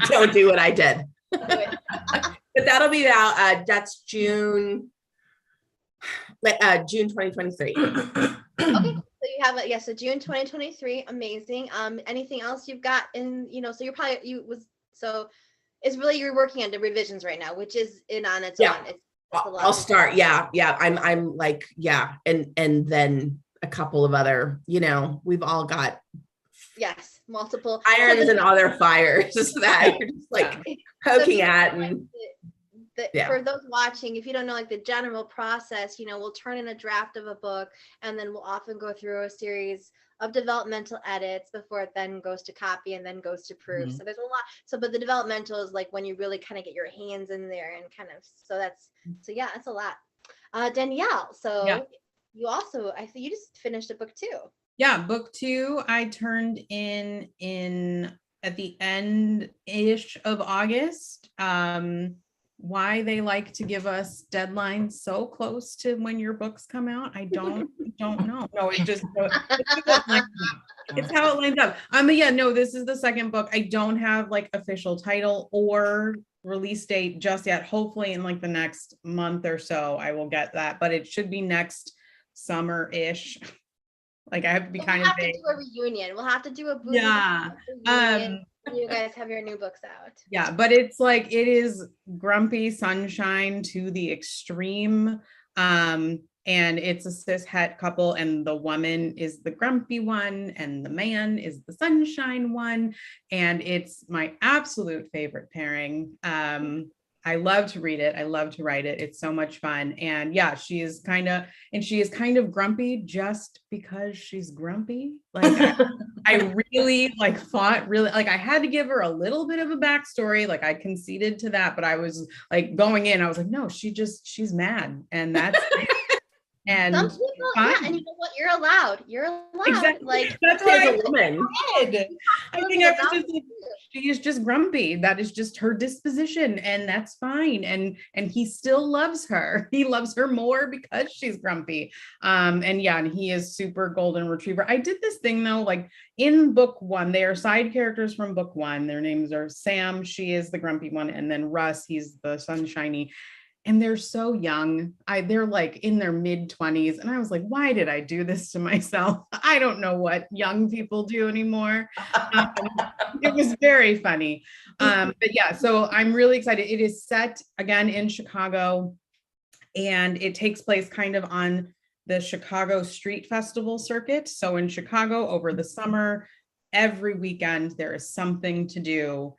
Don't do what I did. But that'll be out, that's June 2023. Okay, so you have so June 2023, amazing. Anything else you've got in, so you're probably, it's really, you're working on the revisions right now, which is on its own. I'll start. I'm like, and then a couple of other, we've all got multiple irons and other fires that you're just like poking at. And for those watching, if you don't know like the general process, we'll turn in a draft of a book, and then we'll often go through a series of developmental edits before it then goes to copy and then goes to proof. So there's a lot. But the developmental is like when you really kind of get your hands in there and kind of, that's a lot. Danielle, you also, I think you just finished a book too. Yeah, book 2 I turned in at the end-ish of August. Why they like to give us deadlines so close to when your books come out, I don't know. No, it's how it lines up. This is the second book. I don't have like official title or release date just yet. Hopefully in like the next month or so I will get that, but it should be next summer-ish. Like I have to be kind of big. We'll have to do a reunion. We'll have to do a Boozy reunion. You guys have your new books out. Yeah, but it's like, it is grumpy sunshine to the extreme. And it's a cis-het couple, and the woman is the grumpy one and the man is the sunshine one. And it's my absolute favorite pairing. I love to read it. I love to write it. It's so much fun. And she is kind of grumpy just because she's grumpy. Like I really thought I had to give her a little bit of a backstory. Like I conceded to that, but I was like going in, I was like, no, she's mad. And that's and some people, and you know what? You're allowed. Exactly. Like that's why as a woman. I think I was just like, she is just grumpy. That is just her disposition, and that's fine. And he still loves her. He loves her more because she's grumpy. And he is super golden retriever. I did this thing though, like in book 1, they are side characters from book 1. Their names are Sam, she is the grumpy one, and then Russ, he's the sunshiny. And they're so young. They're like in their mid-20s. And I was like, why did I do this to myself? I don't know what young people do anymore. It was very funny. So I'm really excited. It is set again in Chicago, and it takes place kind of on the Chicago Street Festival circuit. So in Chicago over the summer, every weekend, there is something to do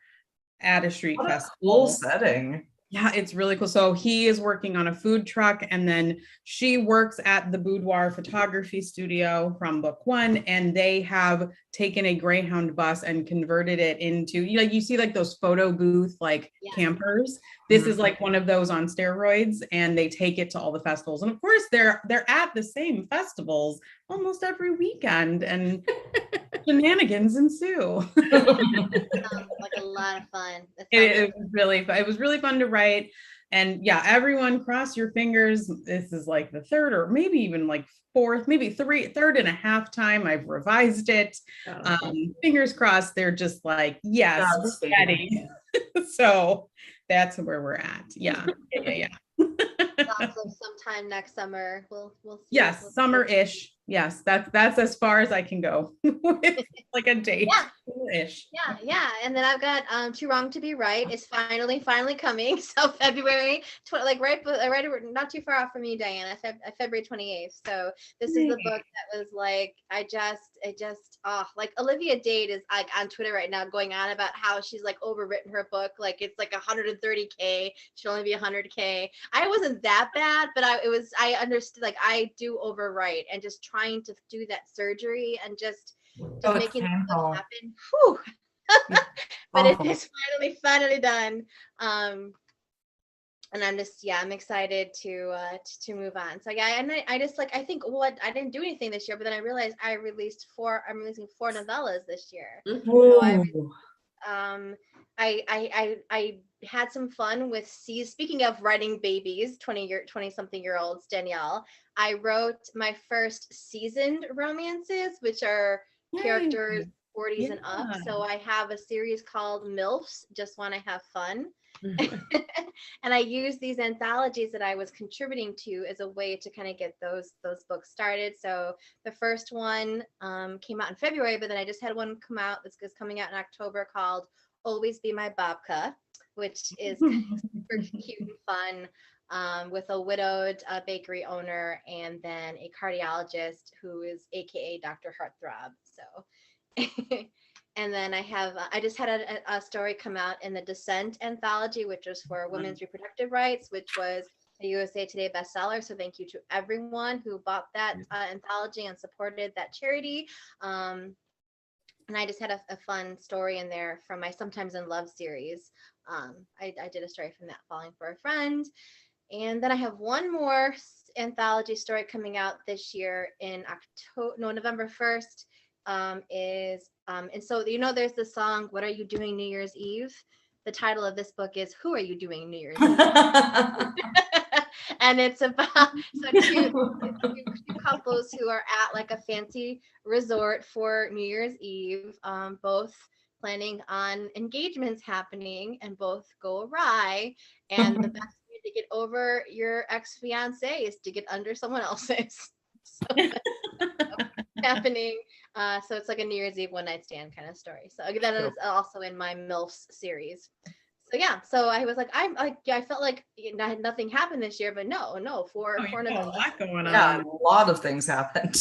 at a street festival. Cool setting. Yeah, it's really cool. So he is working on a food truck, and then she works at the Boudoir photography studio from book 1, and they have taken a Greyhound bus and converted it into, you see like those photo booth campers. This is like one of those on steroids, and they take it to all the festivals. And of course they're at the same festivals almost every weekend, and shenanigans ensue. Sounds like a lot of fun. It was really fun to write. And everyone cross your fingers. This is like the third or maybe even like fourth, maybe third and a half time I've revised it. Fingers crossed. They're just like, yes, we're ready. So that's where we're at. Yeah. Awesome. Sometime next summer. We'll see. Yes, summer-ish. Yes, that's as far as I can go with like a date ish. Yeah. And then I've got Too Wrong to Be Right is finally coming. So February, right not too far off from you, Diana, February 28th. So this is the book that was like, like Olivia Dade is like on Twitter right now going on about how she's like overwritten her book. Like it's like 130K, should only be 100K. I wasn't that bad, but I understood, like I do overwrite, and just trying to do that surgery and just making it happen. Whew. But it is finally done. And I'm excited to move on. So yeah, and I just like, I think I didn't do anything this year, but then I realized I'm releasing 4 novellas this year. So I had some fun with speaking of writing babies, 20-something-year-olds, Danielle. I wrote my first seasoned romances, which are characters 40s and up. So I have a series called MILFs, Just Want to Have Fun. And I use these anthologies that I was contributing to as a way to kind of get those books started. So the first one came out in February, but then I just had one come out that's coming out in October called Always Be My Babka, which is super cute and fun, with a widowed bakery owner and then a cardiologist who is AKA Dr. Heartthrob. So and then I just had a story come out in the Descent anthology, which was for women's reproductive rights, which was a USA Today bestseller. So thank you to everyone who bought that anthology and supported that charity. And I just had a fun story in there from my Sometimes in Love series. I did a story from that, Falling for a Friend. And then I have one more anthology story coming out this year in November 1st. And so there's the song "What Are You Doing New Year's Eve?" The title of this book is "Who Are You Doing New Year's Eve?" And it's about two couples who are at like a fancy resort for New Year's Eve, both planning on engagements happening, and both go awry. And the best way to get over your ex-fiance is to get under someone else's. So happening. So it's like a New Year's Eve one night stand kind of story. So that is also in my MILFs series. So yeah, so I was like, I felt like nothing happened this year, but no, for a lot going on. Yeah, a lot of things happened.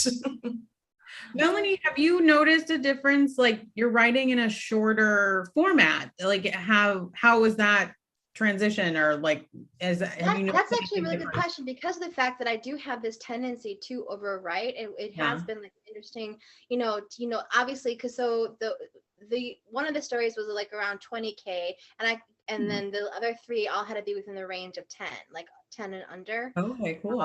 Melanie, have you noticed a difference? Like you're writing in a shorter format. Like how was that transition, or like that's actually a really good question, because of the fact that I do have this tendency to overwrite. It has been like interesting, obviously, because so the one of the stories was like around 20K, and then the other 3 all had to be within the range of 10, like 10 and under. Okay, cool.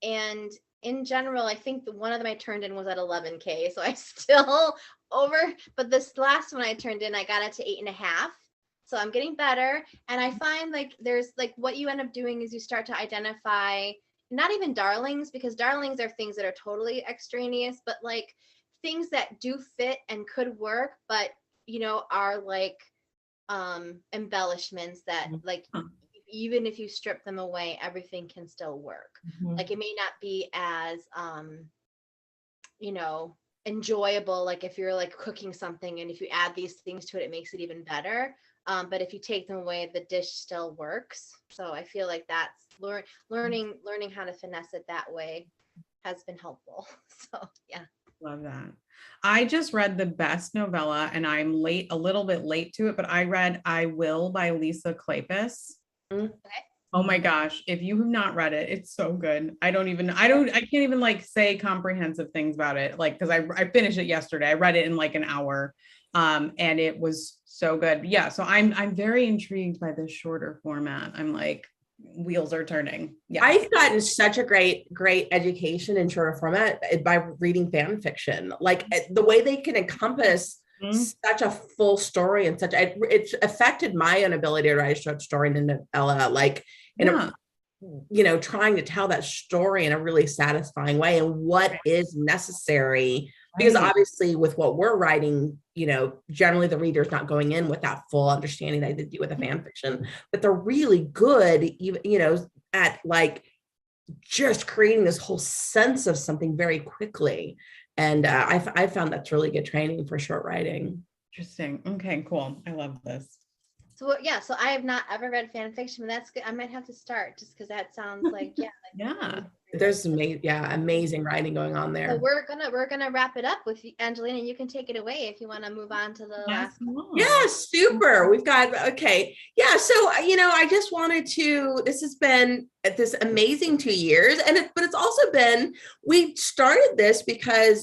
And in general, I think the one of them I turned in was at 11K, so I still but this last one I turned in, I got it to 8.5. So I'm getting better. And I find like there's like what you end up doing is you start to identify not even darlings, because darlings are things that are totally extraneous, but like things that do fit and could work, but are like embellishments that like even if you strip them away, everything can still work. Like it may not be as enjoyable, like if you're like cooking something and if you add these things to it, it makes it even better. But if you take them away, the dish still works. So I feel like that's learning how to finesse it that way has been helpful. So yeah. Love that. I just read the best novella, and I'm a little bit late to it, but I read I Will by Lisa Kleypas. Okay. Oh my gosh. If you have not read it, it's so good. I can't even like say comprehensive things about it. Like, cause I finished it yesterday. I read it in like an hour. And it was so good. Yeah. So I'm very intrigued by this shorter format. I'm like, wheels are turning. Yeah. I've gotten such a great education in shorter format by reading fan fiction. Like the way they can encompass such a full story and it's affected my own ability to write a short story in a novella, like trying to tell that story in a really satisfying way and what is necessary. Because obviously with what we're writing, generally the reader's not going in with that full understanding that they do with a fan fiction, but they're really good, even, at like just creating this whole sense of something very quickly. And I found that's really good training for short writing. Interesting. Okay, cool. I love this. So yeah, so I have not ever read fan fiction, but that's good. I might have to start just because that sounds like Yeah. There's amazing writing going on there. So we're gonna wrap it up with Angelina. You can take it away if you want to move on to the last one. Yeah, super. We've got okay. Yeah, so I just wanted to. This has been this amazing 2 years, but it's also been. We started this because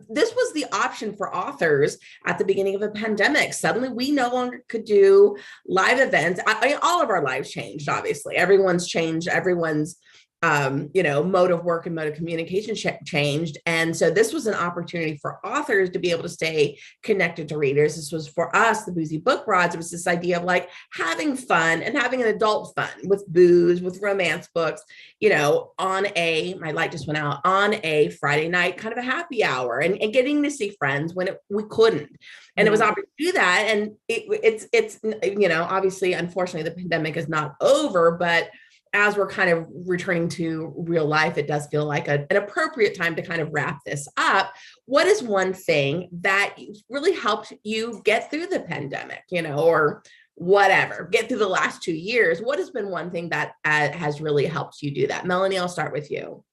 this was the option for authors at the beginning of a pandemic. Suddenly we no longer could do live events. I mean, all of our lives changed, obviously. Everyone's changed. Everyone's mode of work and mode of communication changed. And so this was an opportunity for authors to be able to stay connected to readers. This was for us, the Boozy Book Broads. It was this idea of like having fun and having an adult fun with booze, with romance books, my light just went out, on a Friday night, kind of a happy hour and getting to see friends when we couldn't. And it was opportunity to do that. And it's obviously, unfortunately, the pandemic is not over, but as we're kind of returning to real life, it does feel like an appropriate time to kind of wrap this up. What is one thing that really helped you get through the pandemic, or whatever, get through the last 2 years? What has been one thing that has really helped you do that? Melanie, I'll start with you.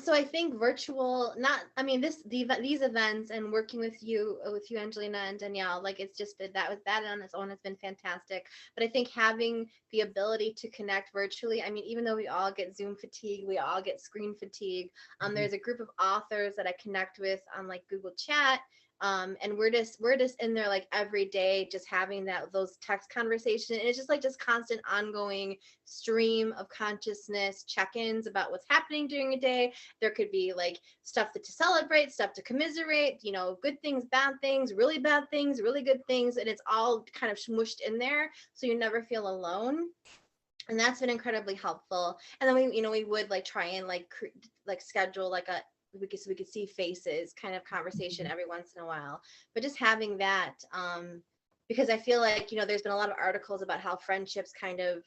So I think virtual, these events and working with you, Angelina and Danielle, like it's just been that on its own has been fantastic. But I think having the ability to connect virtually, I mean, even though we all get Zoom fatigue, we all get screen fatigue. There's a group of authors that I connect with on like Google Chat. And we're just in there like every day, just having those text conversations. And it's just like constant ongoing stream of consciousness check-ins about what's happening during a day. There could be like stuff to celebrate, stuff to commiserate, good things, bad things, really bad things, really good things. And it's all kind of smushed in there. So you never feel alone. And that's been incredibly helpful. And then we would like try and like schedule like we could see faces kind of conversation every once in a while, but just having that, because I feel like, there's been a lot of articles about how friendships kind of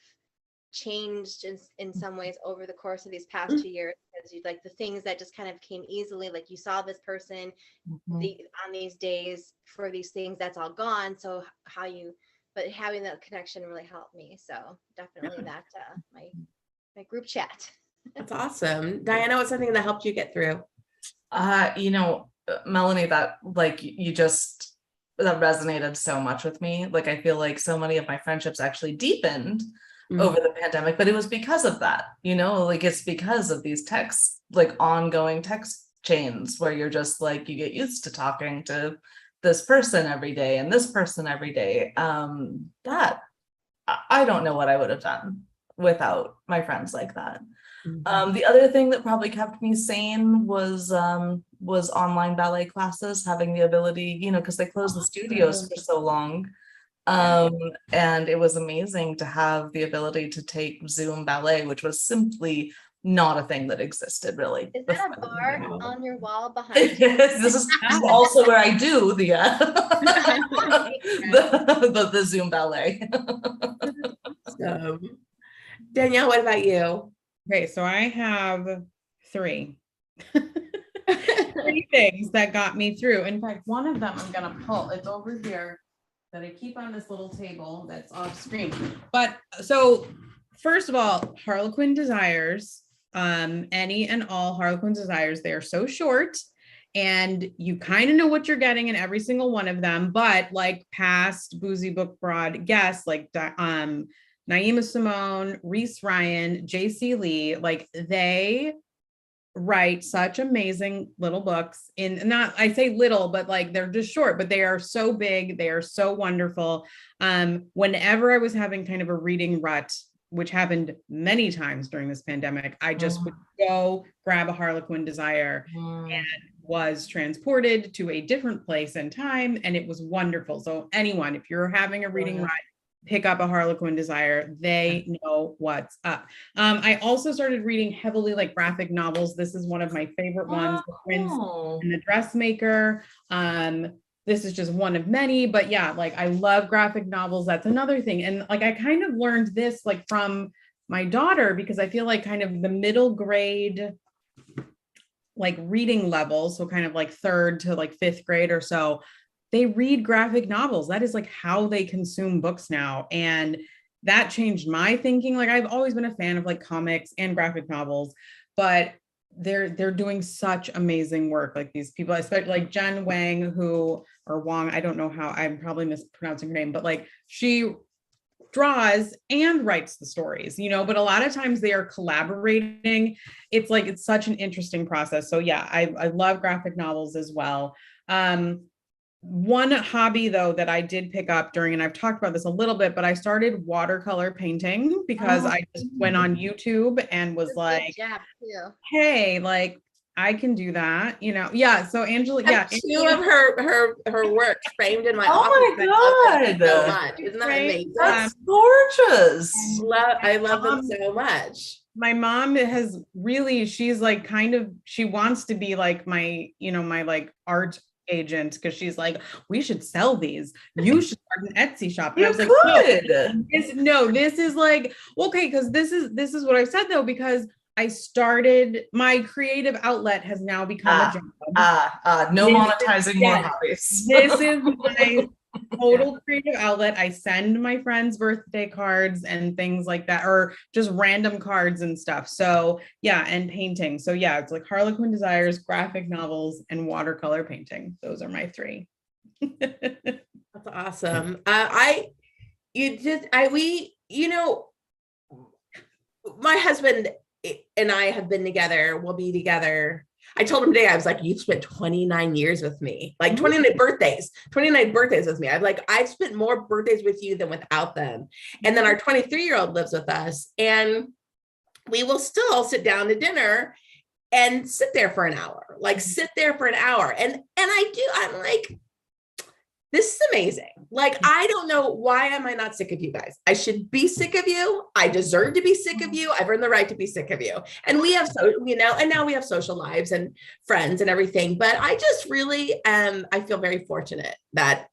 changed in some ways over the course of these past 2 years, because like the things that just kind of came easily, like you saw this person on these days for these things, that's all gone. So but having that connection really helped me. So definitely that, my group chat. That's awesome. Diana, what's something that helped you get through? Melanie, that like that resonated so much with me. Like I feel like so many of my friendships actually deepened over the pandemic, but it was because of that, like it's because of these ongoing text chains where you're just like, you get used to talking to this person every day and this person every day. That I don't know what I would have done without my friends like that. The other thing that probably kept me sane was online ballet classes, having the ability, because they closed the studios for so long. And it was amazing to have the ability to take Zoom ballet, which was simply not a thing that existed really. Is that a bar on your wall behind you? Yes, this is also where I do the the Zoom ballet. So, Danielle, what about you? Okay, so I have three things that got me through. In fact, one of them I'm gonna pull. It's over here that I keep on this little table that's off screen. But so first of all, Harlequin Desires, any and all Harlequin Desires, they are so short and you kind of know what you're getting in every single one of them. But like past Boozy Book Broad guests, like Naima Simone, Reese Ryan, JC Lee, like they write such amazing little books I say little, but like they're just short, but they are so big. They are so wonderful. Whenever I was having kind of a reading rut, which happened many times during this pandemic, I just would go grab a Harlequin Desire and was transported to a different place and time. And it was wonderful. So anyone, if you're having a reading rut, pick up a Harlequin Desire. They know what's up. I also started reading heavily like graphic novels. This is one of my favorite ones, The Prince and the Dressmaker. This is just one of many, but yeah, like I love graphic novels. That's another thing. And like, I kind of learned this like from my daughter, because I feel like kind of the middle grade, like reading level, so kind of like third to like fifth grade or so, they read graphic novels. That is like how they consume books now. And that changed my thinking. Like I've always been a fan of like comics and graphic novels, but they're doing such amazing work. Like these people, especially like Jen Wang, or Wong, I don't know how, I'm probably mispronouncing her name, but like she draws and writes the stories, but a lot of times they are collaborating. It's like, it's such an interesting process. So yeah, I love graphic novels as well. One hobby though that I did pick up during, and I've talked about this a little bit, but I started watercolor painting because I just went on YouTube and was like, hey, like I can do that, Yeah. So Angela, yeah. Two of her works framed in my office. Oh my God. So much. Isn't that amazing? That's gorgeous. I love them so much. My mom has really, she's like she wants to be like my, my like art agent, because she's like, we should sell these. You should start an Etsy shop. And I was like, no, this is like, okay, because this is what I said though, because I started, my creative outlet has now become a job. No monetizing more hobbies. This is my total creative outlet. I send my friends birthday cards and things like that, or just random cards and stuff. So yeah, and painting. So yeah, it's like Harlequin Desires, graphic novels, and watercolor painting. Those are my three. That's awesome. My husband and I have been together. We'll be together. I told him today, I was like, you've spent 29 years with me, like 29 birthdays with me. I've spent more birthdays with you than without them. And then our 23-year-old lives with us, and we will still sit down to dinner and sit there for an hour, And I'm like, this is amazing. Like, I don't know, why am I not sick of you guys? I should be sick of you. I deserve to be sick of you. I've earned the right to be sick of you. And we have, and now we have social lives and friends and everything. But I just really, I feel very fortunate that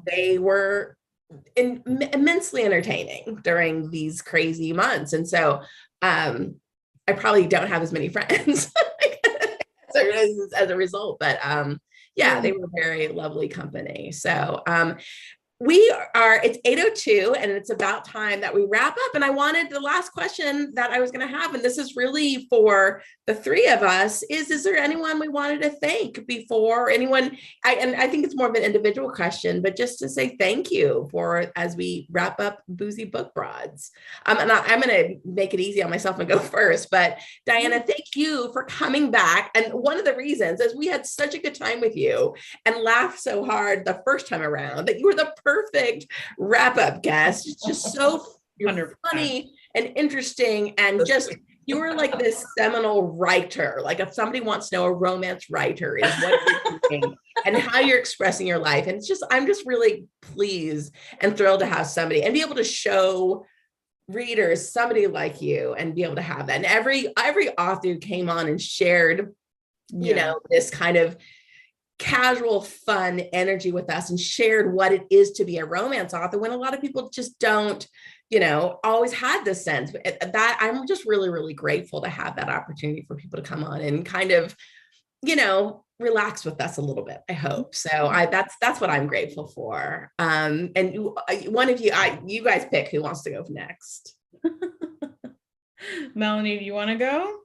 they were immensely entertaining during these crazy months. And so I probably don't have as many friends as a result, but yeah, they were very lovely company. So it's 8:02 and it's about time that we wrap up. And I wanted the last question that I was going to have, and this is really for the three of us, is there anyone we wanted to thank before anyone? I think it's more of an individual question, but just to say thank you as we wrap up Boozy Book Broads. And I'm going to make it easy on myself and go first, but Diana, thank you for coming back. And one of the reasons is we had such a good time with you and laughed so hard the first time around that you were the perfect wrap-up guest. It's just so funny and interesting, and just you were like this seminal writer. Like if somebody wants to know, a romance writer is what you're thinking and how you're expressing your life. And I'm just really pleased and thrilled to have somebody and be able to show readers somebody like you and be able to have that. And every author who came on and shared, this kind of casual, fun energy with us and shared what it is to be a romance author, when a lot of people just don't, always had this sense. That I'm just really, really grateful to have that opportunity for people to come on and kind of, relax with us a little bit, I hope. So that's what I'm grateful for. And one of you guys pick who wants to go next. Melanie, do you want to go?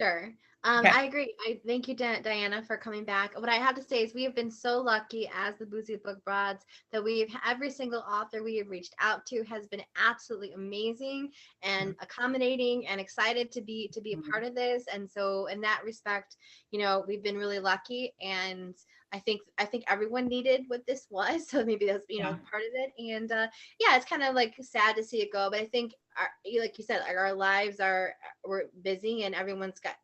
Sure. Okay. I agree. I thank you, Diana, for coming back. What I have to say is we have been so lucky as the Boozy Book Broads that every single author we have reached out to has been absolutely amazing and accommodating and excited to be a part of this. And so in that respect, we've been really lucky, and I think everyone needed what this was. So maybe that's, part of it. And yeah, it's kind of like sad to see it go, but I think like you said, our lives we're busy and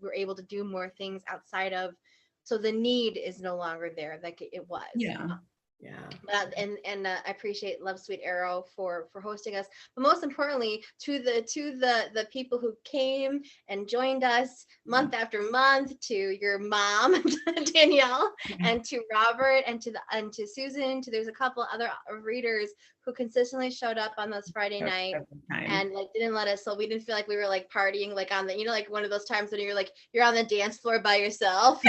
we're able to do more things outside of, so the need is no longer there like it was. Yeah. I appreciate Love Sweet Arrow for hosting us, but most importantly to the people who came and joined us month after month, to your mom Danielle, and to Robert, and to Susan, there's a couple other readers who consistently showed up on those Friday nights and like didn't let us, so we didn't feel like we were like partying like on the, like one of those times when you're on the dance floor by yourself.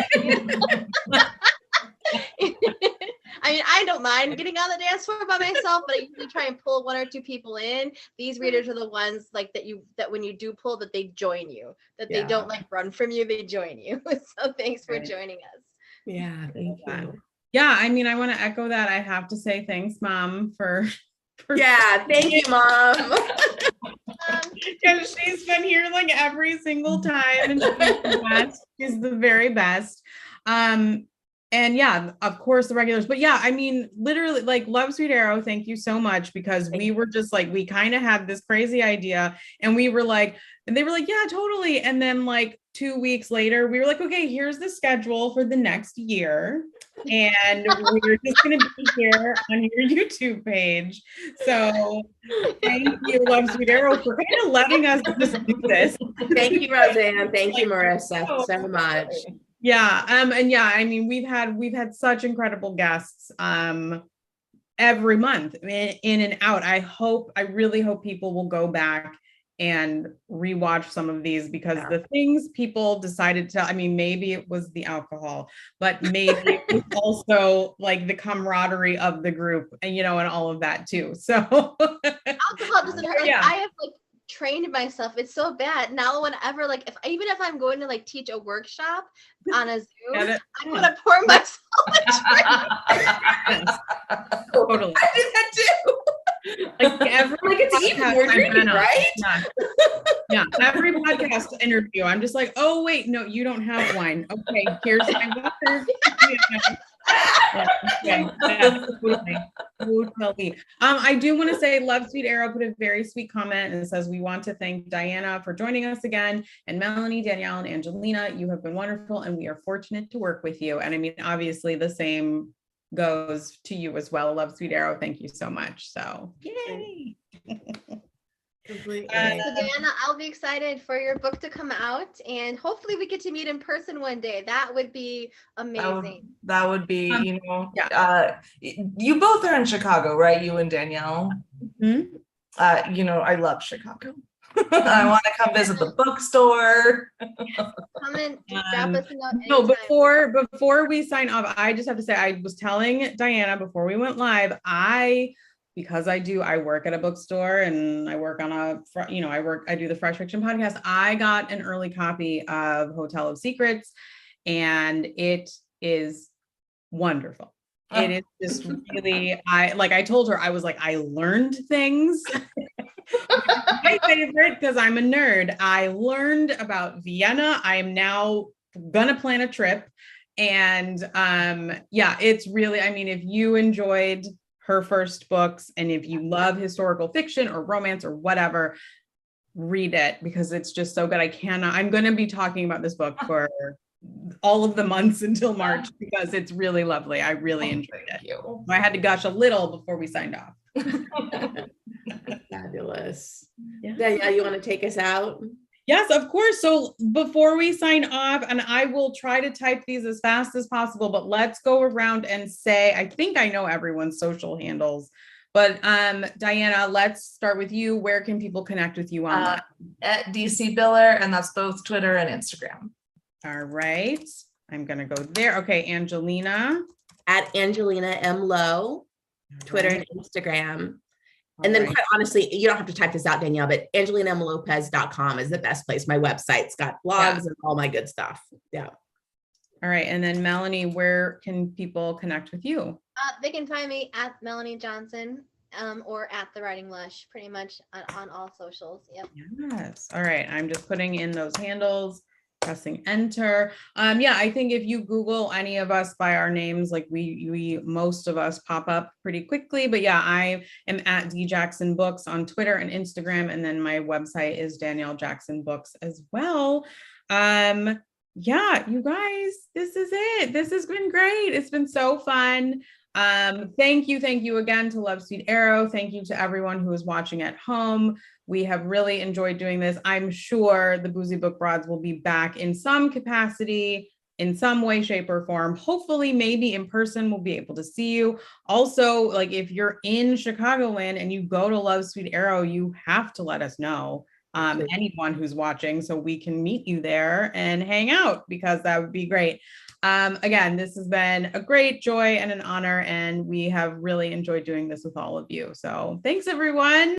I mean, I don't mind getting on the dance floor by myself, but I usually try and pull one or two people in. These readers are the ones like that when you do pull, that they join you, that they don't like run from you, they join you. So thanks for joining us. Yeah, thank you. Yeah, I mean, I want to echo that. I have to say thanks, Mom, for thank you, Mom. Because she's been here like every single time, and she's the very best. And yeah, of course the regulars, but yeah, I mean, literally like Love Sweet Arrow, thank you so much, because we were just like, we kind of had this crazy idea and we were like, and they were like, yeah, totally. And then like 2 weeks later, we were like, okay, here's the schedule for the next year. And we're just going to be here on your YouTube page. So thank you, Love Sweet Arrow, for kind of letting us just do this. Thank you, Roseanne. Thank you, Marissa, so much. Yeah. And yeah, I mean, we've had such incredible guests every month in and out. I really hope people will go back and rewatch some of these, because the things people decided to, I mean, maybe it was the alcohol, but maybe it was also like the camaraderie of the group and, and all of that too. So alcohol doesn't hurt. Like, I have like trained myself. It's so bad now. Whenever like even if I'm going to like teach a workshop on a Zoom, I'm gonna pour myself a drink. Totally. I did that too. Like it's even more drinking, right? Yeah. Every podcast interview, I'm just like, oh wait, no, you don't have wine. Okay, here's my water. Totally. I do want to say Love Sweet Arrow put a very sweet comment and it says, we want to thank Diana for joining us again, and Melanie, Danielle, and Angelina, you have been wonderful and we are fortunate to work with you. And I mean, obviously the same goes to you as well. Love Sweet Arrow, thank you so much. So yay. So Diana, I'll be excited for your book to come out, and hopefully we get to meet in person one day. That would be amazing. That would be, you both are in Chicago, right? You and Danielle. Mm-hmm. I love Chicago. I want to come visit the bookstore. Come and drop us a note. No, before we sign off, I just have to say, I was telling Diana before we went live, because I work at a bookstore and I work on I do the Fresh Fiction podcast. I got an early copy of Hotel of Secrets and it is wonderful. It is just really, I told her, I was like, I learned things. My favorite, because I'm a nerd. I learned about Vienna. I am now gonna plan a trip. And it's really, I mean, if you enjoyed her first books, and if you love historical fiction or romance or whatever, read it, because it's just so good. I'm going to be talking about this book for all of the months until March, because it's really lovely. I really enjoyed it. I had to gush a little before we signed off. Fabulous. Yeah, you want to take us out? Yes, of course. So before we sign off, and I will try to type these as fast as possible, but let's go around and say, I think I know everyone's social handles, but Diana, let's start with you. Where can people connect with you online? At DC Biller, and that's both Twitter and Instagram. All right. I'm going to go there. Okay. Angelina. At Angelina M. Lowe, Twitter and Instagram. And then quite honestly, you don't have to type this out, Danielle, but AngelinaLopez.com is the best place. My website's got blogs and all my good stuff. Yeah. All right. And then Melanie, where can people connect with you? They can find me at Melanie Johnson or at The Writing Lush, pretty much on all socials. Yep. Yes. All right. I'm just putting in those handles. Pressing enter. I think if you Google any of us by our names, like we most of us pop up pretty quickly. But yeah, I am at D Jackson Books on Twitter and Instagram, and then my website is Danielle Jackson Books as well. You guys, this is it. This has been great. It's been so fun. Thank you again to Love Sweet Arrow. Thank you to everyone who is watching at home. We have really enjoyed doing this. I'm sure the Boozy Book Broads will be back in some capacity, in some way, shape, or form. Hopefully, maybe in person, we'll be able to see you. Also, like if you're in Chicagoland and you go to Love Sweet Arrow, you have to let us know. Anyone who's watching, so we can meet you there and hang out, because that would be great. Again, this has been a great joy and an honor, and we have really enjoyed doing this with all of you. So thanks, everyone.